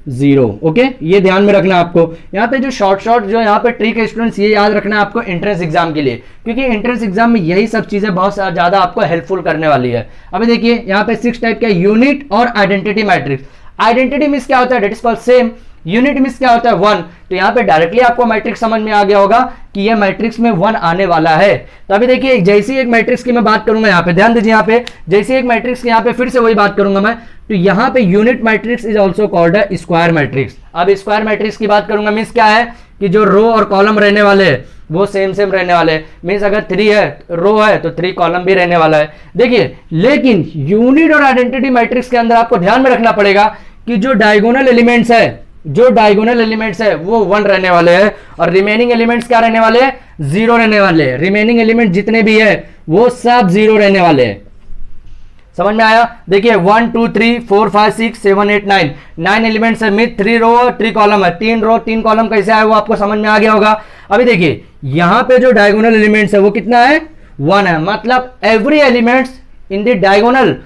zero. Okay, ये ध्यान में रखना आपको। यहाँ पे जो शॉर्ट जो यहाँ पे ट्रिक है स्टूडेंट्स, ये याद रखना है आपको एंट्रेंस एग्जाम के लिए, क्योंकि एंट्रेंस एग्जाम में यही सब चीजें बहुत ज्यादा आपको हेल्पफुल करने वाली है। अभी देखिए यहाँ पे 6 टाइप का यूनिट और आइडेंटिटी मैट्रिक्स। आइडेंटिटी मींस क्या होता है? That is called same. Unit means क्या होता है? 1। तो यहाँ पे डायरेक्टली आपको मैट्रिक्स समझ में आ गया होगा कि ये मैट्रिक्स में 1 आने वाला है। तो अभी देखिए जैसे एक मैट्रिक्स की मैं बात करूंगा, यहाँ पे ध्यान दीजिए, यहाँ पे जैसे एक मैट्रिक्स की यहाँ पे फिर से वही बात करूंगा मैं, तो यहाँ पे unit matrix is also called है स्क्वायर मैट्रिक्स। अब स्क्वायर मैट्रिक्स की बात करूंगा, मींस क्या है कि जो रो और कॉलम रहने वाले हैं वो सेम रहने वाले हैं। मींस अगर 3 है रो है तो 3 कॉलम भी रहने वाला है। देखिए, लेकिन यूनिट और आइडेंटिटी मैट्रिक्स के अंदर आपको ध्यान में रखना पड़ेगा कि जो डायगोनल एलिमेंट्स है वो 1 रहने वाले हैं और रिमेनिंग एलिमेंट्स क्या रहने वाले हैं? 0 रहने वाले हैं। रिमेनिंग एलिमेंट जितने भी है वो सब 0 रहने वाले हैं। समझ में आया? देखिए 1 2 3 4 5 6 7 8 9 एलिमेंट्स है। मिड 3 रो 3 कॉलम है, 3 रो 3 कॉलम कैसे आया वो आपको समझ में आ गया होगा। अभी देखिए यहां पे जो डायगोनल एलिमेंट्स है वो कितना है? 1 है। मतलब every elements in the diagonal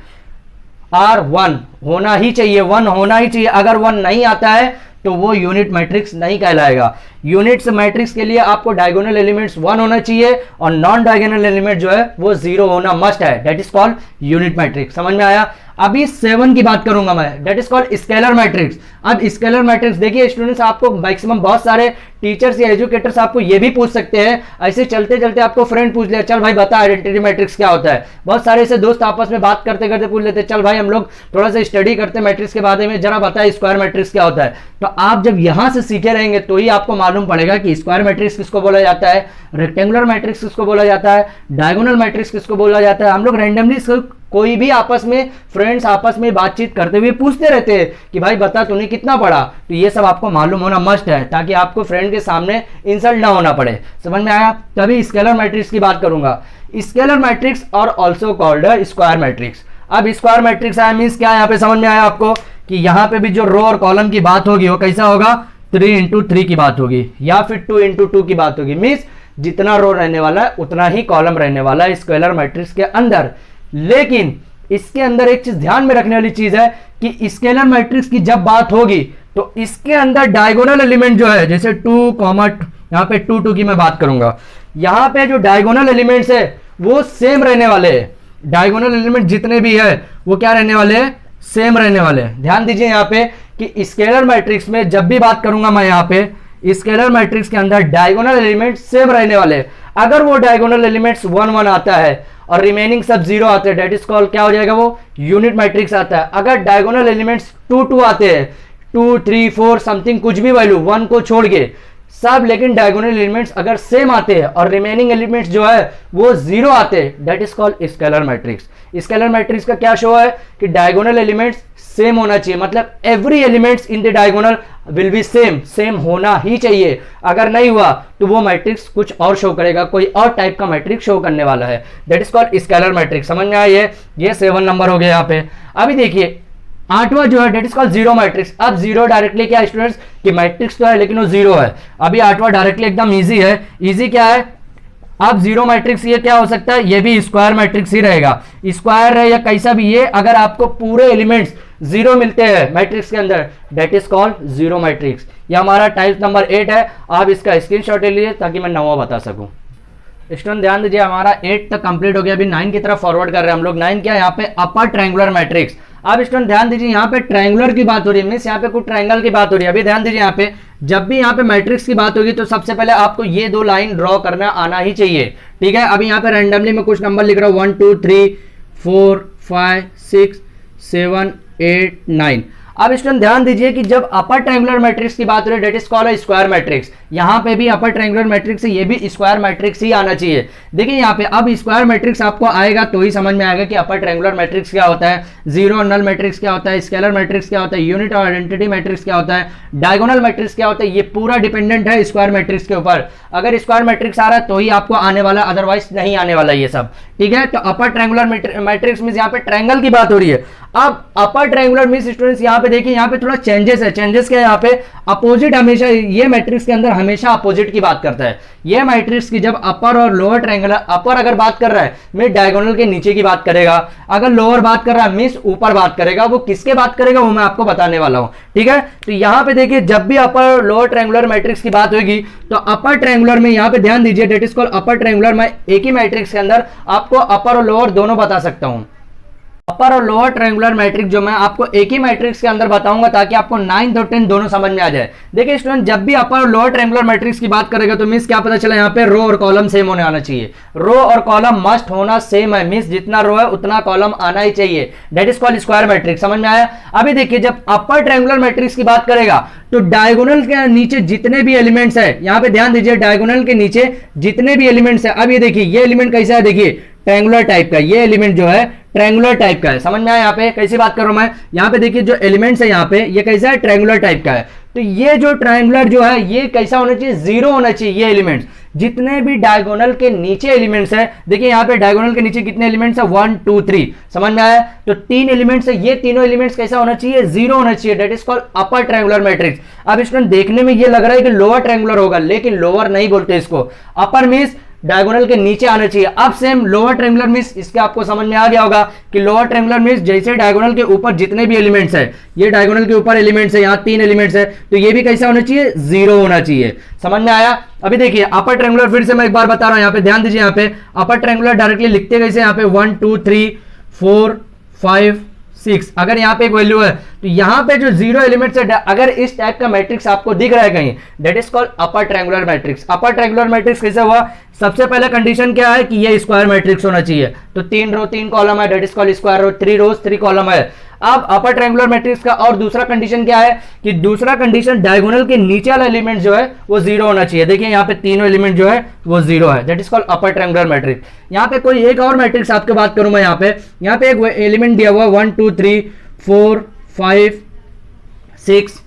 are 1 होना ही चाहिए, 1 होना ही चाहिए। अगर 1 नहीं आता है तो वो यूनिट मैट्रिक्स नहीं कहलाएगा। यूनिट्स मैट्रिक्स के लिए आपको डायगोनल एलिमेंट्स 1 होना चाहिए और नॉन डायगोनल एलिमेंट जो है वो 0 होना मस्ट है, that is called unit matrix. समझ में आया? अभी 7 की बात करूंगा मैं, that is called scalar matrix. अब स्केलर मैट्रिक्स देखिए स्टूडेंट्स, आपको मैक्सिमम बहुत सारे टीचर्स या एजुकेटर्स आपको ये भी पूछ सकते हैं, ऐसे चलते चलते आपको फ्रेंड पूछ लिया, चल भाई बता आइडेंटिटी मैट्रिक्स क्या होता है। बहुत सारे ऐसे दोस्त आपस में बात करते करते पूछ लेते, चल भाई हम लोग थोड़ा सा स्टडी करते हैं मैट्रिक्स के बारे में, जरा बता स्क्वायर मैट्रिक्स क्या होता है। तो आप जब यहां से सीखे रहेंगे तो ही आपको मालूम पड़ेगा कि स्क्वायर मैट्रिक्स किसको बोला जाता है, रेक्टेंगुलर मैट्रिक्स किसको बोला जाता है, डायगोनल मैट्रिक्स किसको बोला जाता है। हम लोग रैंडमली कोई भी आपस में फ्रेंड्स आपस में बातचीत करते हुए पूछते रहते हैं कि भाई बता तूने कितना पढ़ा। तो ये सब आपको मालूम होना मस्ट है ताकि आपको फ्रेंड के सामने इंसल्ट ना होना पड़े। समझ में आया? तभी स्केलर मैट्रिक्स की बात करूंगा। स्केलर मैट्रिक्स और ऑल्सो कॉल्ड स्क्वायर मैट्रिक्स। अब स्क्वायर मैट्रिक्स आया मींस क्या? यहाँ पे समझ में आया आपको कि यहाँ पे भी जो रो और कॉलम की बात होगी वो कैसा होगा? 3 into 3 की बात होगी या फिर 2 into 2 की बात होगी। मींस जितना रो रहने वाला है उतना ही कॉलम रहने वाला है स्केलर मैट्रिक्स के अंदर। लेकिन इसके अंदर एक चीज ध्यान में रखने वाली चीज है कि स्केलर मैट्रिक्स की जब बात होगी तो इसके अंदर डायगोनल एलिमेंट जो है, जैसे 2, यहाँ पे 2 2 की मैं बात करूंगा, यहाँ पे जो डायगोनल एलिमेंट्स है वो सेम रहने वाले हैं। डायगोनल एलिमेंट जितने भी है वो क्या रहने वाले हैं? सेम रहने वाले हैं। ध्यान दीजिए यहाँ पे कि स्केलर मैट्रिक्स में जब भी बात करूंगा मैं, यहाँ पे स्केलर मैट्रिक्स के अंदर डायगोनल एलिमेंट सेम रहने वाले हैं। अगर वो डायगोनल एलिमेंट्स 1 1 आता है और रिमेनिंग सब 0 आते हैं, डेट इज कॉल क्या हो जाएगा, वो यूनिट मैट्रिक्स आता है। अगर डायगोनल एलिमेंट्स 2 2 आते हैं, 2 3 4 समथिंग कुछ भी वैल्यू 1 को छोड़ के सब, लेकिन डायगोनल एलिमेंट्स अगर सेम आते हैं और रिमेनिंग एलिमेंट्स जो है वो 0 आते हैं, that is called scalar matrix. Scalar matrix का क्या शो है कि डायगोनल एलिमेंट्स सेम होना चाहिए, मतलब every elements in the diagonal will be same होना ही चाहिए। अगर नहीं हुआ तो वो मैट्रिक्स कुछ और शो करेगा, कोई और टाइप का मैट्रिक्स शो करने वाला है, that is called scalar matrix. समझ में आया? ये 7 नंबर हो गया यहाँ पे। अभी देखिए 8वां जो है that is called zero matrix. अब जीरो डायरेक्टली क्या स्टूडेंट्स कि मैट्रिक्स तो है लेकिन वो जीरो है। अभी 8वां डायरेक्टली एकदम इजी है। इजी क्या है, अब जीरो मैट्रिक्स ये क्या हो सकता है, ये भी स्क्वायर मैट्रिक्स ही रहेगा, स्क्वायर है या कैसा भी, ये अगर आपको पूरे एलिमेंट्स जीरो मिलते हैं मैट्रिक्स के अंदर that is called zero matrix. ये हमारा टाइप नंबर 8 है। आप इसका स्क्रीनशॉट ले लीजिए ताकि मैं 9वां बता सकूं। स्टूडेंट ध्यान दीजिए, हमारा 8 तक कंप्लीट हो गया, अभी 9 की तरफ फॉरवर्ड कर रहे हैं हम लोग। 9 क्या है यहाँ पे, अपर ट्रायंगुलर मैट्रिक्स। अब स्टूडेंट ध्यान दीजिए, यहाँ पे ट्रायंगुलर की बात हो रही है, मींस यहाँ पे कुछ ट्रायंगल की बात हो रही है। अभी ध्यान दीजिए, यहाँ पे जब भी यहाँ पे मैट्रिक्स की बात होगी तो सबसे पहले आपको ये 2 लाइन ड्रॉ करना आना ही चाहिए, ठीक है। अभी यहाँ पे रैंडमली मैं कुछ नंबर लिख रहा हूँ 1 2 3 4 5 6 7 8 9। अब स्टूडेंट ध्यान दीजिए कि जब अपर ट्रायंगुलर मैट्रिक्स की बात हो रही है that is called square matrix. यहाँ पे भी अपर ट्रायंगुलर मैट्रिक्स है, ये भी स्क्वायर मैट्रिक्स ही आना चाहिए। देखिए यहाँ पे अब स्क्वायर मैट्रिक्स आपको आएगा तो ही समझ में आएगा कि अपर ट्रायंगुलर मैट्रिक्स क्या होता है, जीरो और नल मैट्रिक्स क्या होता है, स्केलर मैट्रिक्स क्या होता है, यूनिट और आइडेंटिटी मैट्रिक्स क्या होता है, डायगोनल मैट्रिक्स क्या होता है। ये पूरा डिपेंडेंट है स्क्वायर मैट्रिक्स के ऊपर। अगर स्क्वायर मैट्रिक्स आ रहा है तो ही आपको आने वाला, अदरवाइज नहीं आने वाला ये सब, ठीक है। तो अपर ट्रायंगुलर मैट्रिक्स मींस यहाँ पे ट्रायंगल की बात हो रही है। अब अपर ट्रायंगुलर मींस स्टूडेंट्स यहाँ पे देखिए, यहाँ पे थोड़ा चेंजेस है। चेंजेस क्या है, यहाँ पे अपोजिट हमेशा, ये मैट्रिक्स के अंदर हमेशा अपोजिट की बात करता है। ये मैट्रिक्स की जब अपर और लोअर ट्रायंगुलर, अपर अगर बात कर रहा है मींस डायगोनल के नीचे की बात करेगा, अगर लोअर बात कर रहा है मींस ऊपर बात करेगा। वो किसके बात करेगा वो मैं आपको बताने वाला हूं, ठीक है। तो यहाँ पे देखिए जब भी अपर और लोअर ट्रायंगुलर मैट्रिक्स की बात होगी तो अपर ट्रायंगुलर में यहाँ पे ध्यान दीजिए that is called upper triangular. मैं एक ही मैट्रिक्स के अंदर आपको अपर और लोअर दोनों बता सकता हूं। अपर और लोअर ट्रायंगुलर मैट्रिक्स जो मैं आपको एक ही मैट्रिक्स के अंदर बताऊंगा ताकि आपको 9 और 10 दोनों समझ में आ जाए। देखिए स्टूडेंट, जब भी अपर और लोअर ट्रायंगुलर मैट्रिक्स की बात करेगा तो मींस क्या पता चला, यहाँ पे रो और कॉलम सेम होने आना चाहिए। रो और कॉलम मस्ट होना सेम है, मींस जितना रो है उतना कॉलम आना ही चाहिए, that is called square matrix. समझ में आया? अभी देखिए जब अपर ट्रायंगुलर मैट्रिक्स की बात करेगा तो डायगोनल के नीचे जितने भी एलिमेंट्स है, यहाँ पे ध्यान दीजिए डायगोनल के नीचे जितने भी एलिमेंट्स है। अब ये देखिए ये एलिमेंट कैसा है, देखिए ट्रायंगुलर टाइप का, ये एलिमेंट जो है ट्रायंगुलर टाइप का है। समझ में आया? यहाँ पे कैसी बात कर रहा हूं मैं, यहाँ पे देखिए जो एलिमेंट्स है यहाँ पे ये कैसा है, ट्रायंगुलर टाइप का है। तो ये जो ट्रायंगुलर जो है ये कैसा होना चाहिए, जीरो होना चाहिए। ये एलिमेंट्स जितने भी डायगोनल के नीचे एलिमेंट्स है, देखिए यहाँ पे डायगोनल के नीचे कितने एलिमेंट्स है, 1 2 3। समझ में आया? तो 3 एलिमेंट्स है, ये तीनों एलिमेंट्स कैसा होना चाहिए, जीरो होना चाहिए, that is called upper triangular matrix. अब स्टूडेंट देखने में ये लग रहा है कि लोअर ट्रायंगुलर होगा, लेकिन लोअर नहीं बोलते इसको, अपर मींस डायगोनल के नीचे आना चाहिए। अब सेम लोअर ट्रायंगुलर मींस, इसके आपको समझ में आ गया होगा कि लोअर ट्रायंगुलर मींस जैसे डायगोनल के ऊपर जितने भी एलिमेंट्स है, ये डायगोनल के ऊपर एलिमेंट्स है, यहाँ 3 एलिमेंट्स है, तो ये भी कैसा होना चाहिए, जीरो होना चाहिए। समझ में आया? अभी देखिए अपर ट्रायंगुलर फिर से मैं एक बार बता रहा हूं, यहाँ पे ध्यान दीजिए, यहाँ पे अपर ट्रायंगुलर डायरेक्टली लिखते कैसे, यहाँ पे 1 2 3 4 5 6। अगर यहाँ पे एक वैल्यू है तो यहाँ पे जो जीरो एलिमेंट्स है, अगर इस टाइप का मैट्रिक्स आपको दिख रहा है कहीं, that is called upper triangular matrix. Upper triangular matrix कैसे हुआ, सबसे पहले कंडीशन क्या है कि ये स्क्वायर मैट्रिक्स होना चाहिए। तो 3 रो 3 कॉलम है, that is called square row, 3 rows 3 column है। अब अपर ट्रायंगुलर मैट्रिक्स का और दूसरा कंडीशन क्या है कि दूसरा कंडीशन डायगोनल के नीचे वाला एलिमेंट जो है वो जीरो होना चाहिए। देखिए यहाँ पे तीनों एलिमेंट जो है वो जीरो है, that is called upper triangular matrix. यहाँ पे कोई एक और मैट्रिक्स आपके बात करूं मैं, यहाँ पे एक एलिमेंट दिया हुआ 1 2 3 4 5 6।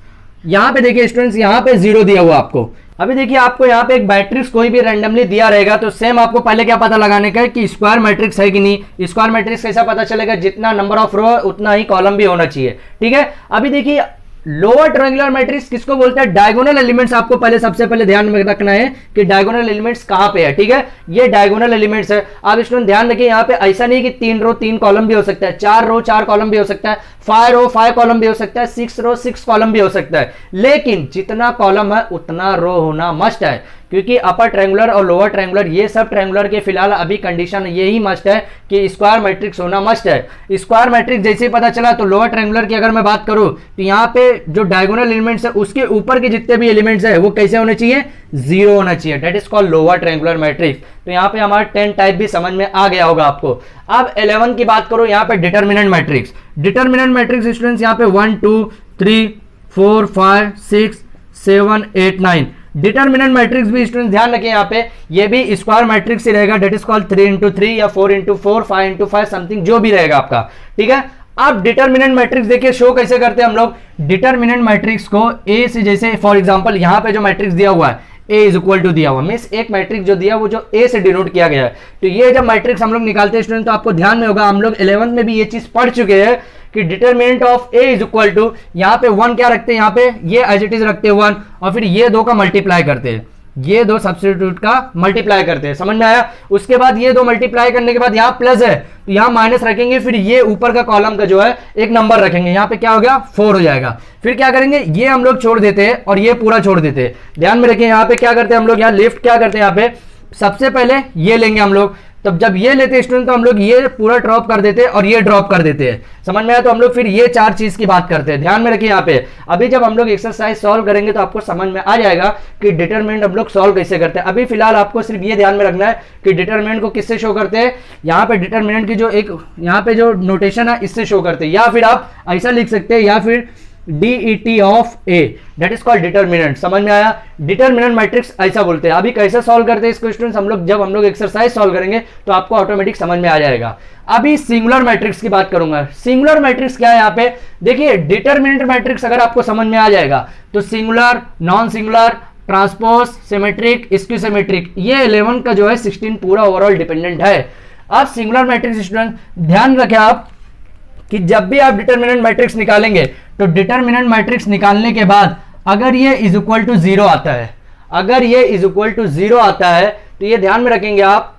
यहाँ पे देखिए स्टूडेंट्स, यहाँ पे जीरो दिया हुआ आपको। अभी देखिए आपको यहाँ पे एक मैट्रिक्स कोई भी रैंडमली दिया रहेगा तो सेम आपको पहले क्या पता लगाने का है कि स्क्वायर मैट्रिक्स है कि नहीं। स्क्वायर मैट्रिक्स कैसा पता चलेगा, जितना नंबर ऑफ रो उतना ही कॉलम भी होना चाहिए, ठीक है। अभी देखिए लोअर ट्रायंगुलर मैट्रिक्स किसको बोलते हैं, डायगोनल एलिमेंट्स। आपको पहले सबसे पहले ध्यान में रखना है कि डायगोनल एलिमेंट्स कहां पे है, ठीक है। ये डायगोनल एलिमेंट्स है। आप स्टूडेंट ध्यान रखिए, यहाँ पे ऐसा नहीं कि 3 रो 3 कॉलम भी हो सकता है, 4 रो 4 कॉलम भी हो सकता है, 5 रो 5 कॉलम भी हो सकता है, 6 रो 6 कॉलम भी हो सकता है। लेकिन जितना कॉलम है उतना रो होना मस्ट है, क्योंकि अपर ट्रायंगुलर और लोअर ट्रायंगुलर ये सब ट्रायंगुलर के फिलहाल अभी कंडीशन यही मस्ट है कि स्क्वायर मैट्रिक्स होना मस्ट है। स्क्वायर मैट्रिक्स जैसे ही पता चला तो लोअर ट्रायंगुलर की अगर मैं बात करूं तो यहाँ पे जो डायगोनल एलिमेंट्स है उसके ऊपर के जितने भी एलिमेंट्स है वो कैसे होने चाहिए, 0 होना चाहिए। That is called lower triangular matrix. तो यहाँ पे हमारा 10 टाइप भी समझ में आ गया होगा आपको। अब 11 की बात करो, यहाँ पे determinant matrix. Determinant matrix students यहाँ पे 1 2 3 4 5 6 7 8 9 डिटर्मिनेंट मैट्रिक्स भी स्टूडेंट ध्यान रखें, यहाँ पे ये भी स्क्वायर मैट्रिक्स ही रहेगा। डेट इज कॉल्ड 3 into 3 या 4 into 4 5 into 5 समथिंग जो भी रहेगा आपका, ठीक है। अब डिटर्मिनेंट मैट्रिक्स देखिए शो कैसे करते हैं हम लोग। डिटर्मिनेंट मैट्रिक्स को ए से, जैसे फॉर एग्जांपल यहाँ पे जो मैट्रिक्स दिया हुआ है ए इज इक्वल टू दिया हुआ, मींस एक मैट्रिक्स जो दिया वो जो ए से डिनोट किया गया है। तो ये जब मैट्रिक्स हम लोग निकालते हैं स्टूडेंट तो आपको ध्यान में होगा, हम लोग 11th में भी ये चीज पढ़ चुके हैं कि determinant of A is equal to, यहाँ पे 1 क्या रखते हैं, यहाँ पे ये एज इट इज रखते हैं 1 और फिर ये 2 का मल्टीप्लाई करते हैं, ये 2 सब्स्टिट्यूट का मल्टीप्लाई करते हैं, समझ में आया। उसके बाद ये 2 मल्टीप्लाई करने के बाद यहाँ प्लस है तो यहाँ माइनस रखेंगे, फिर ये ऊपर का कॉलम का जो है एक नंबर रखेंगे, यहाँ पे क्या हो गया 4 हो जाएगा। फिर क्या करेंगे, ये हम लोग छोड़ देते हैं और ये पूरा छोड़ देते हैं। ध्यान में रखें यहाँ पे क्या करते हैं हम लोग, यहाँ लिफ्ट क्या करते हैं, यहाँ पे सबसे पहले ये लेंगे हम लोग, तब जब ये लेते हैं स्टूडेंट तो हम लोग ये पूरा ड्रॉप कर देते हैं और ये ड्रॉप कर देते हैं, समझ में आया। तो हम लोग फिर ये 4 चीज की बात करते हैं। ध्यान में रखिए यहाँ पे, अभी जब हम लोग एक्सरसाइज सॉल्व करेंगे तो आपको समझ में आ जाएगा कि डिटरमिनेंट हम लोग सॉल्व कैसे करते हैं। अभी फिलहाल आपको सिर्फ ये ध्यान में रखना है कि डिटरमिनेंट को किससे शो करते हैं, यहाँ पे डिटरमिनेंट की जो एक यहाँ पे जो नोटेशन है इससे शो करते हैं, या फिर आप ऐसा लिख सकते हैं, या फिर DET of A, that is called determinant. समझ में आया, डिटरमिनेंट मैट्रिक्स ऐसा बोलते हैं। अभी कैसे सॉल्व करते हैं इसको स्टूडेंट्स हम लोग, जब हम लोग एक्सरसाइज सॉल्व करेंगे तो आपको ऑटोमेटिक समझ में आ जाएगा। अभी सिंगुलर मैट्रिक्स की बात करूंगा। सिंगुलर मैट्रिक्स क्या है, यहाँ पे देखिए डिटरमिनेंट मैट्रिक्स अगर आपको समझ में आ जाएगा तो singular, non singular, transpose, symmetric, skew symmetric, ये 11 का जो है 16 पूरा ओवरऑल डिपेंडेंट है। अब सिंगुलर मैट्रिक्स स्टूडेंट ध्यान रखें आप कि जब भी आप डिटरमिनेंट मैट्रिक्स निकालेंगे तो डिटरमिनेंट मैट्रिक्स निकालने के बाद अगर ये इज इक्वल टू 0 आता है, अगर ये इज इक्वल टू 0 आता है तो ये ध्यान में रखेंगे आप,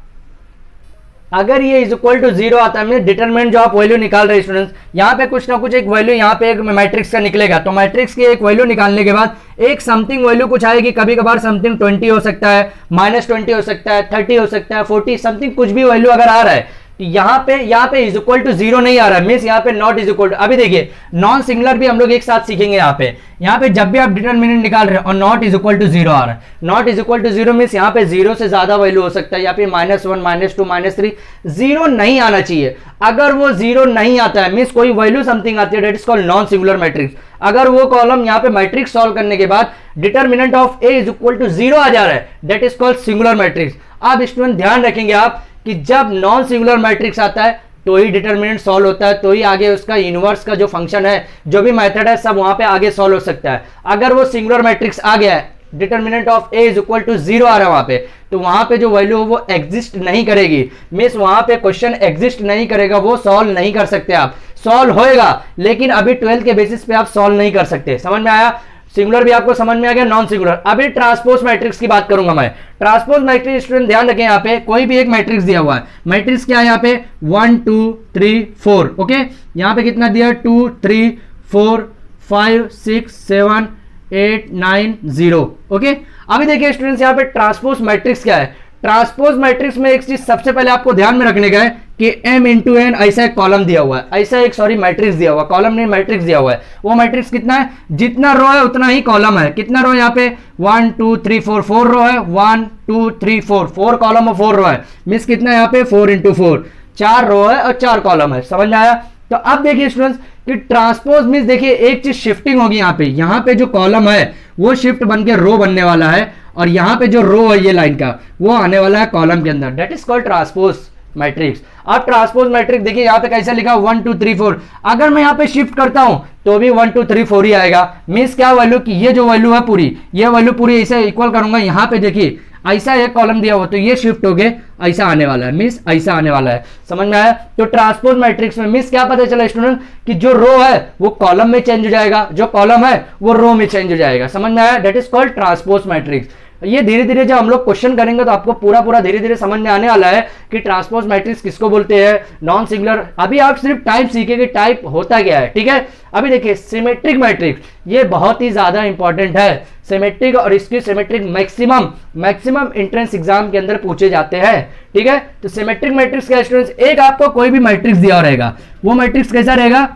अगर ये इज इक्वल टू 0 आता है मतलब डिटरमिनेंट जो आप वैल्यू निकाल रहे हैं स्टूडेंट्स, यहाँ पे कुछ ना कुछ एक वैल्यू यहाँ पे एक मैट्रिक्स का निकलेगा। तो मैट्रिक्स की एक वैल्यू निकालने के बाद एक समथिंग वैल्यू कुछ आएगी, कभी कभार समथिंग 20 हो सकता है, -20 हो सकता है, 30 हो सकता है, 40 समथिंग कुछ भी वैल्यू अगर आ रहा है, यहाँ पे इज इक्वल टू 0 नहीं आ रहा है, मींस यहाँ पे नॉट इज इक्वल टू। अभी देखिए नॉन सिंगुलर भी हम लोग एक साथ सीखेंगे। यहाँ पे जब भी आप डिटरमिनेंट निकाल रहे हैं और नॉट इज इक्वल टू 0 आ रहा है, not is equal to 0 means यहाँ पे 0 से ज्यादा वैल्यू हो सकता है, या फिर -1 -2 -3, 0 नहीं आना चाहिए। अगर वो 0 नहीं आता है मींस कोई वैल्यू समथिंग आती है, that is called non singular matrix. अगर वो कॉलम यहाँ पे मैट्रिक्स सॉल्व करने के बाद determinant of A is equal to 0 आ जा रहा है, that is called singular matrix. अब स्टूडेंट ध्यान रखेंगे आप कि जब नॉन सिंगुलर मैट्रिक्स आता है तो ही डिटरमिनेंट सॉल्व होता है, तो ही आगे उसका इनवर्स का जो फंक्शन है, जो भी मेथड है, सब वहां पे आगे सॉल्व हो सकता है। अगर वो सिंगुलर मैट्रिक्स आ गया है, determinant of A is equal to 0 आ रहा है वहां पे, तो वहां पे जो वैल्यू हो वो एग्जिस्ट नहीं करेगी, मींस वहां पे क्वेश्चन एग्जिस्ट नहीं करेगा, वो सॉल्व नहीं कर सकते आप। सॉल्व होएगा लेकिन अभी 12 के बेसिस पे आप सॉल्व नहीं कर सकते। समझ में आया, सिंगुलर भी आपको समझ में आ गया, नॉन सिंगुलर। अभी ट्रांसपोज मैट्रिक्स की बात करूंगा मैं। ट्रांसपोज मैट्रिक्स स्टूडेंट ध्यान रखें, यहाँ पे कोई भी एक मैट्रिक्स दिया हुआ है, मैट्रिक्स क्या है यहाँ पे 1 2 3 4, ओके। यहाँ पे कितना दिया 2 3 4 5 6 7 8 9 0, ओके। अभी देखिए स्टूडेंट्स यहाँ पे ट्रांसपोज मैट्रिक्स क्या है। ट्रांसपोज मैट्रिक्स में एक चीज सबसे पहले आपको ध्यान में रखने का है कि m इंटू एन ऐसा एक कॉलम दिया हुआ है, ऐसा एक मैट्रिक्स दिया हुआ है, कॉलम नहीं मैट्रिक्स दिया हुआ है। वो मैट्रिक्स कितना है, जितना रो है उतना ही कॉलम है। कितना रो यहाँ पे 1 2 3 4, 4 रो है, 1 2 3 4, 4 कॉलम और 4 रो है, मींस कितना है यहाँ पे 4 इंटू 4, 4 रो है और 4 कॉलम है। समझ में आया। तो अब देखिए स्टूडेंट्स कि ट्रांसपोज मींस देखिए एक चीज शिफ्टिंग होगी, यहाँ पे जो कॉलम है वो शिफ्ट बन के रो बनने वाला है, और यहाँ पे जो रो है ये लाइन का वो आने वाला है कॉलम के अंदर, that is called transpose matrix. अब ट्रांसपोज मैट्रिक्स देखिए यहाँ पे कैसे लिखा 1 2 3 4, अगर मैं यहाँ पे शिफ्ट करता हूं तो भी 1 2 3 4 ही आएगा, मींस क्या वैल्यू की ये जो वैल्यू है पूरी, ये वैल्यू पूरी ऐसे इक्वल करूंगा, यहाँ पे देखिए ऐसा एक कॉलम दिया हुआ तो ये शिफ्ट हो गए ऐसा आने वाला है, मींस ऐसा आने वाला है। समझ में आया। तो ट्रांसपोज मैट्रिक्स में मींस क्या पता चला स्टूडेंट कि जो रो है वो कॉलम में चेंज हो जाएगा, जो कॉलम है वो रो में चेंज हो जाएगा। समझ में आया, that is called transpose matrix. ये धीरे धीरे जब हम लोग क्वेश्चन करेंगे तो आपको पूरा धीरे धीरे समझ में आने वाला है कि ट्रांसपोज मैट्रिक्स किसको बोलते हैं, नॉन सिंगुलर। अभी आप सिर्फ टाइप सीखेंगे टाइप होता क्या है, ठीक है। अभी देखिए सिमेट्रिक मैट्रिक्स, ये बहुत ही ज्यादा इंपॉर्टेंट है। सिमेट्रिक और इसकी सिमेट्रिक मैक्सिमम एंट्रेंस एग्जाम के अंदर पूछे जाते हैं, ठीक है। तो सिमेट्रिक मैट्रिक्स का स्टूडेंट्स, एक आपको कोई भी मैट्रिक्स दिया रहेगा, वो मैट्रिक्स कैसा रहेगा,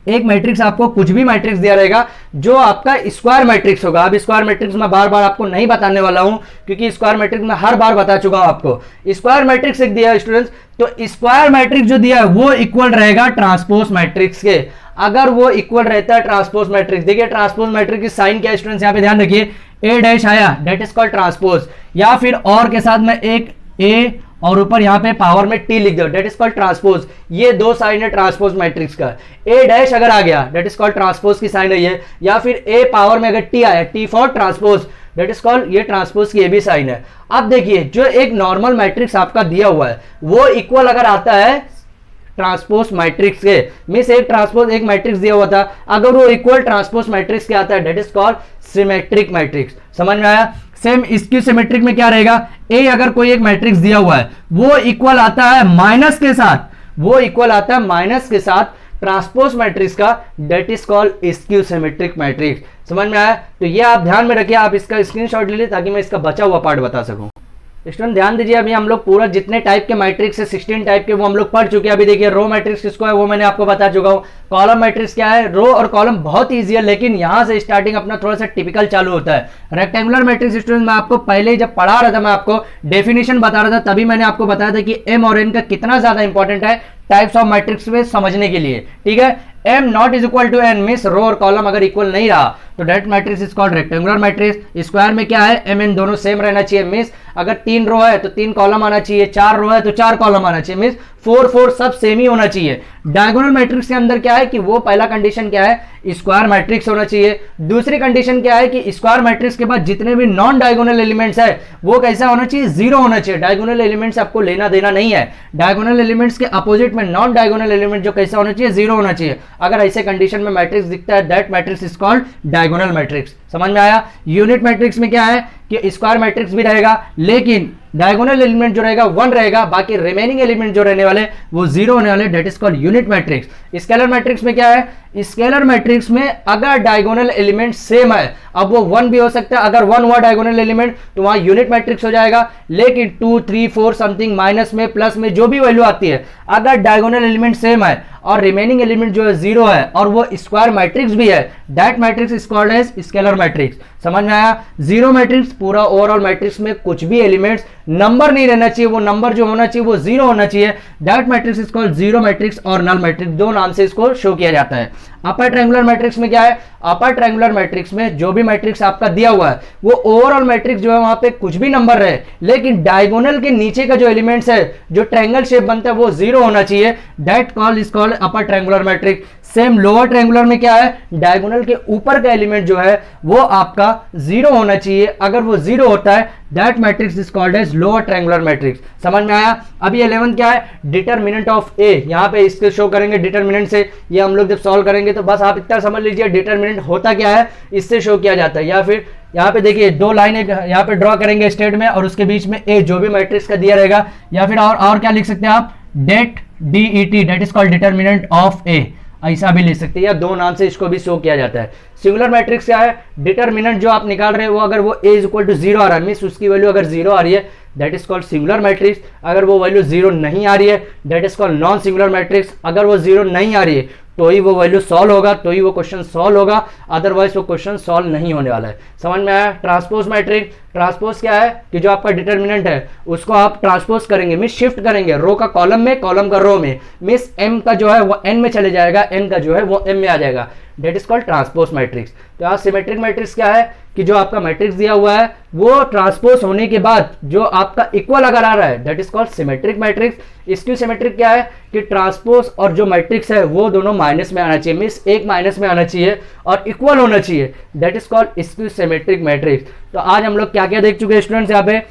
एक मैट्रिक्स आपको कुछ भी मैट्रिक्स दिया रहेगा जो आपका स्क्वायर मैट्रिक्स होगा। अब स्क्वायर मैट्रिक्स मैं बार बार आपको नहीं बताने वाला हूं क्योंकि स्क्वायर मैट्रिक्स मैं हर बार बता चुका हूं आपको। स्क्वायर मैट्रिक्स एक दिया है स्टूडेंट्स, तो स्क्वायर मैट्रिक्स जो दिया है वो इक्वल रहेगा ट्रांसपोज मैट्रिक्स के। अगर वो इक्वल रहता है ट्रांसपोज मैट्रिक्स, देखिए ट्रांसपोज मैट्रिक्स की साइन क्या स्टूडेंट्स, यहाँ पे ध्यान रखिए, ए डैश आया दैट इज कॉल्ड ट्रांसपोज, या फिर और के साथ में एक ए और ऊपर यहां पे पावर में टी लिख दो, दैट इज कॉल्ड ट्रांसपोज। ये दो साइन है ट्रांसपोज मैट्रिक्स का। ए डैश अगर आ गया दैट इज कॉल्ड ट्रांसपोज की साइन है ये, या फिर ए पावर में अगर टी आया, T for transpose, that is called, ये ट्रांसपोज की ये भी साइन है। अब देखिए जो एक नॉर्मल मैट्रिक्स आपका दिया हुआ है वो इक्वल अगर आता है ट्रांसपोज मैट्रिक्स के, मींस एक ट्रांसपोज एक मैट्रिक्स दिया हुआ था, अगर वो इक्वल ट्रांसपोज मैट्रिक्स के आता है that is called symmetric matrix. समझ में आया। सेम इसकी सिमेट्रिक में क्या रहेगा, ए अगर कोई एक मैट्रिक्स दिया हुआ है वो इक्वल आता है माइनस के साथ, वो इक्वल आता है माइनस के साथ ट्रांसपोज मैट्रिक्स का, that is called skew symmetric matrix. समझ में आया। तो ये आप ध्यान में रखिए, आप इसका स्क्रीनशॉट ले लीजिए ताकि मैं इसका बचा हुआ पार्ट बता सकूं। स्टूडेंट ध्यान दीजिए, अभी हम लोग पूरा जितने टाइप के मैट्रिक्स है 16 टाइप के वो हम लोग पढ़ चुके हैं। अभी देखिए रो मैट्रिक्स किसको है वो मैंने आपको बता चुका हूं, कॉलम मैट्रिक्स क्या है, रो और कॉलम बहुत ईजी है, लेकिन यहां से स्टार्टिंग अपना थोड़ा सा टिपिकल चालू होता है। रेक्टेंगुलर मैट्रिक्स स्टूडेंट मैं आपको पहले ही जब पढ़ा रहा था, मैं आपको डेफिनेशन बता रहा था, तभी मैंने आपको बताया था कि एम और एन का कितना ज्यादा इंपॉर्टेंट है टाइप्स ऑफ मैट्रिक्स में समझने के लिए, ठीक है। M not is equal to n means row और कॉलम अगर इक्वल नहीं रहा तो that matrix is called rectangular matrix. Square में क्या है, एम एन दोनों सेम रहना चाहिए, मींस अगर 3 रो है तो 3 कॉलम आना चाहिए, 4 रो है तो 4 कॉलम आना चाहिए, मींस 4 4 सब सेम ही होना चाहिए। डायगोनल मैट्रिक्स के अंदर क्या है कि वो पहला कंडीशन क्या है, स्क्वायर मैट्रिक्स होना चाहिए। दूसरी कंडीशन क्या है कि स्क्वायर मैट्रिक्स के बाद जितने भी नॉन डायगोनल एलिमेंट्स है वो कैसा होना चाहिए, 0 होना चाहिए। डायगोनल एलिमेंट्स आपको लेना देना नहीं है, डायगोनल एलिमेंट्स के अपोजिट में नॉन डायगोनल एलिमेंट जो कैसा होना चाहिए, 0 होना चाहिए। अगर ऐसे कंडीशन में मैट्रिक्स दिखता है that matrix is called diagonal matrix. समझ में आया। यूनिट मैट्रिक्स में क्या है कि स्क्वायर मैट्रिक्स भी रहेगा लेकिन डायगोनल एलिमेंट जो रहेगा 1 रहेगा, बाकी रिमेनिंग एलिमेंट जो रहने वाले वो 0 होने वाले, that is called unit matrix. Scalar matrix में क्या है, स्केलर मैट्रिक्स में अगर डायगोनल एलिमेंट सेम है, अब वो 1 भी हो सकता है, अगर 1 हुआ डायगोनल एलिमेंट तो वहां यूनिट मैट्रिक्स हो जाएगा, लेकिन 2 3 4 समथिंग माइनस में प्लस में जो भी वैल्यू आती है, अगर डायगोनल एलिमेंट सेम है और रिमेनिंग एलिमेंट जो है 0 है और वो स्क्वायर मैट्रिक्स भी है, that matrix is called as scalar matrix. समझ में आया। 0 मैट्रिक्स पूरा ओवरऑल मैट्रिक्स में कुछ भी एलिमेंट्स नंबर नहीं रहना चाहिए, वो नंबर जो होना चाहिए वो 0 होना चाहिए, that matrix is called 0 matrix और नल मैट्रिक्स, दो नाम से इसको शो किया जाता है। अपर ट्रायंगुलर मैट्रिक्स में क्या है, अपर ट्रायंगुलर मैट्रिक्स में जो भी मैट्रिक्स आपका दिया हुआ है वो ओवरऑल मैट्रिक्स जो है वहां पे कुछ भी नंबर रहे, लेकिन डायगोनल के नीचे का जो एलिमेंट्स है जो ट्रायंगल शेप बनता है वो 0 होना चाहिए, that call is called upper triangular matrix. Same lower triangular में क्या है, डायगोनल के ऊपर का एलिमेंट जो है वो आपका 0 होना चाहिए, अगर वो 0 होता है that matrix is called as lower triangular matrix. समझ में आया। अभी 11 क्या है, डिटरमिनेंट ऑफ ए, यहां पे इसके शो करेंगे डिटरमिनेंट से, ये हम लोग जब सॉल्व करेंगे तो बस आप इतना समझ लीजिए डिटरमिनेंट होता क्या है, इससे शो किया जाता है। या फिर यहाँ पे देखिए 2 लाइन यहाँ पे ड्रॉ करेंगे स्ट्रेट में और उसके बीच में ए जो भी मैट्रिक्स का दिया रहेगा, या फिर और क्या लिख सकते हैं आप, det DET that is called determinant of a, ऐसा भी लिख सकते हैं, या 2 नाम से इसको भी शो किया जाता है। सिंगुलर मैट्रिक्स क्या है, डिटरमिनेंट जो आप निकाल रहे हैं वो अगर वो a इज इक्वल टू 0 आ रहा है, मींस उसकी वैल्यू अगर 0 आ रही है that is called singular matrix. अगर वो वैल्यू 0 नहीं आ रही है that is called non singular matrix. अगर वो 0 नहीं आ रही है तो ही वो वैल्यू सॉल्व होगा, तो ही वो क्वेश्चन सॉल्व होगा, अदरवाइज वो क्वेश्चन सॉल्व नहीं होने वाला है। समझ में आया। ट्रांसपोज मैट्रिक्स, ट्रांसपोज क्या है कि जो आपका डिटरमिनेंट है उसको आप ट्रांसपोज करेंगे, मींस शिफ्ट करेंगे, रो का कॉलम में, कॉलम का रो में, मींस m का जो है वो n में चले जाएगा, n का जो है वो m में आ जाएगा, that is called transpose matrix. तो आज सिमेट्रिक मैट्रिक्स क्या है कि जो आपका मैट्रिक्स दिया हुआ है वो ट्रांसपोज होने के बाद जो आपका इक्वल अगर आ रहा है that is called symmetric matrix. Skew symmetric क्या है कि ट्रांसपोज और जो मैट्रिक्स है वो दोनों माइनस में आना चाहिए, मींस एक माइनस में आना चाहिए और इक्वल होना चाहिए, that is called skew symmetric matrix. तो आज हम लोग क्या क्या देख चुके हैं स्टूडेंट्स, यहाँ पे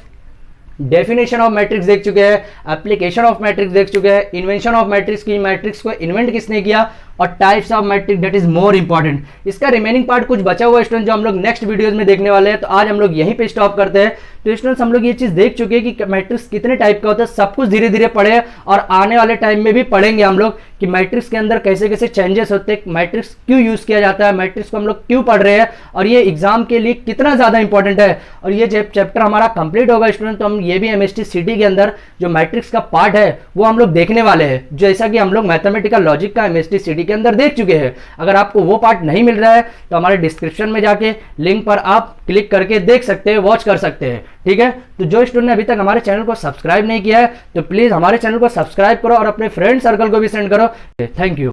डेफिनेशन ऑफ मैट्रिक्स देख चुके हैं, एप्लीकेशन ऑफ मैट्रिक्स देख चुके हैं, इन्वेंशन ऑफ मैट्रिक्स की मैट्रिक्स को इन्वेंट किसने किया, और types of matrix, that is more important. इसका रिमेनिंग पार्ट कुछ बचा हुआ स्टूडेंट जो हम लोग नेक्स्ट वीडियोस में देखने वाले हैं, तो आज हम लोग यहीं पे स्टॉप करते हैं। तो स्टूडेंट्स हम लोग ये चीज देख चुके हैं कि मैट्रिक्स कितने टाइप का होता है, सब कुछ धीरे धीरे पढ़े और आने वाले टाइम में भी पढ़ेंगे हम लोग कि मैट्रिक्स के अंदर कैसे कैसे चेंजेस होते हैं, मैट्रिक्स क्यों यूज किया जाता है, मैट्रिक्स को हम लोग क्यों पढ़ रहे हैं और ये एग्जाम के लिए कितना ज्यादा इंपॉर्टेंट है। और ये जब चैप्टर हमारा कंप्लीट होगा स्टूडेंट, तो हम ये भी एमएसटी सिटी के अंदर जो मैट्रिक्स का पार्ट है वो हम लोग देखने वाले हैं, जैसा कि हम लोग मैथमेटिकल लॉजिक का एमएसटी सिटी के अंदर देख चुके हैं। अगर आपको वो पार्ट नहीं मिल रहा है तो हमारे डिस्क्रिप्शन में जाके लिंक पर आप क्लिक करके देख सकते हैं, वॉच कर सकते हैं, ठीक है। तो जो स्टूडेंट ने अभी तक हमारे चैनल को सब्सक्राइब नहीं किया है तो प्लीज हमारे चैनल को सब्सक्राइब करो और अपने फ्रेंड सर्कल को भी सेंड करो। Thank you.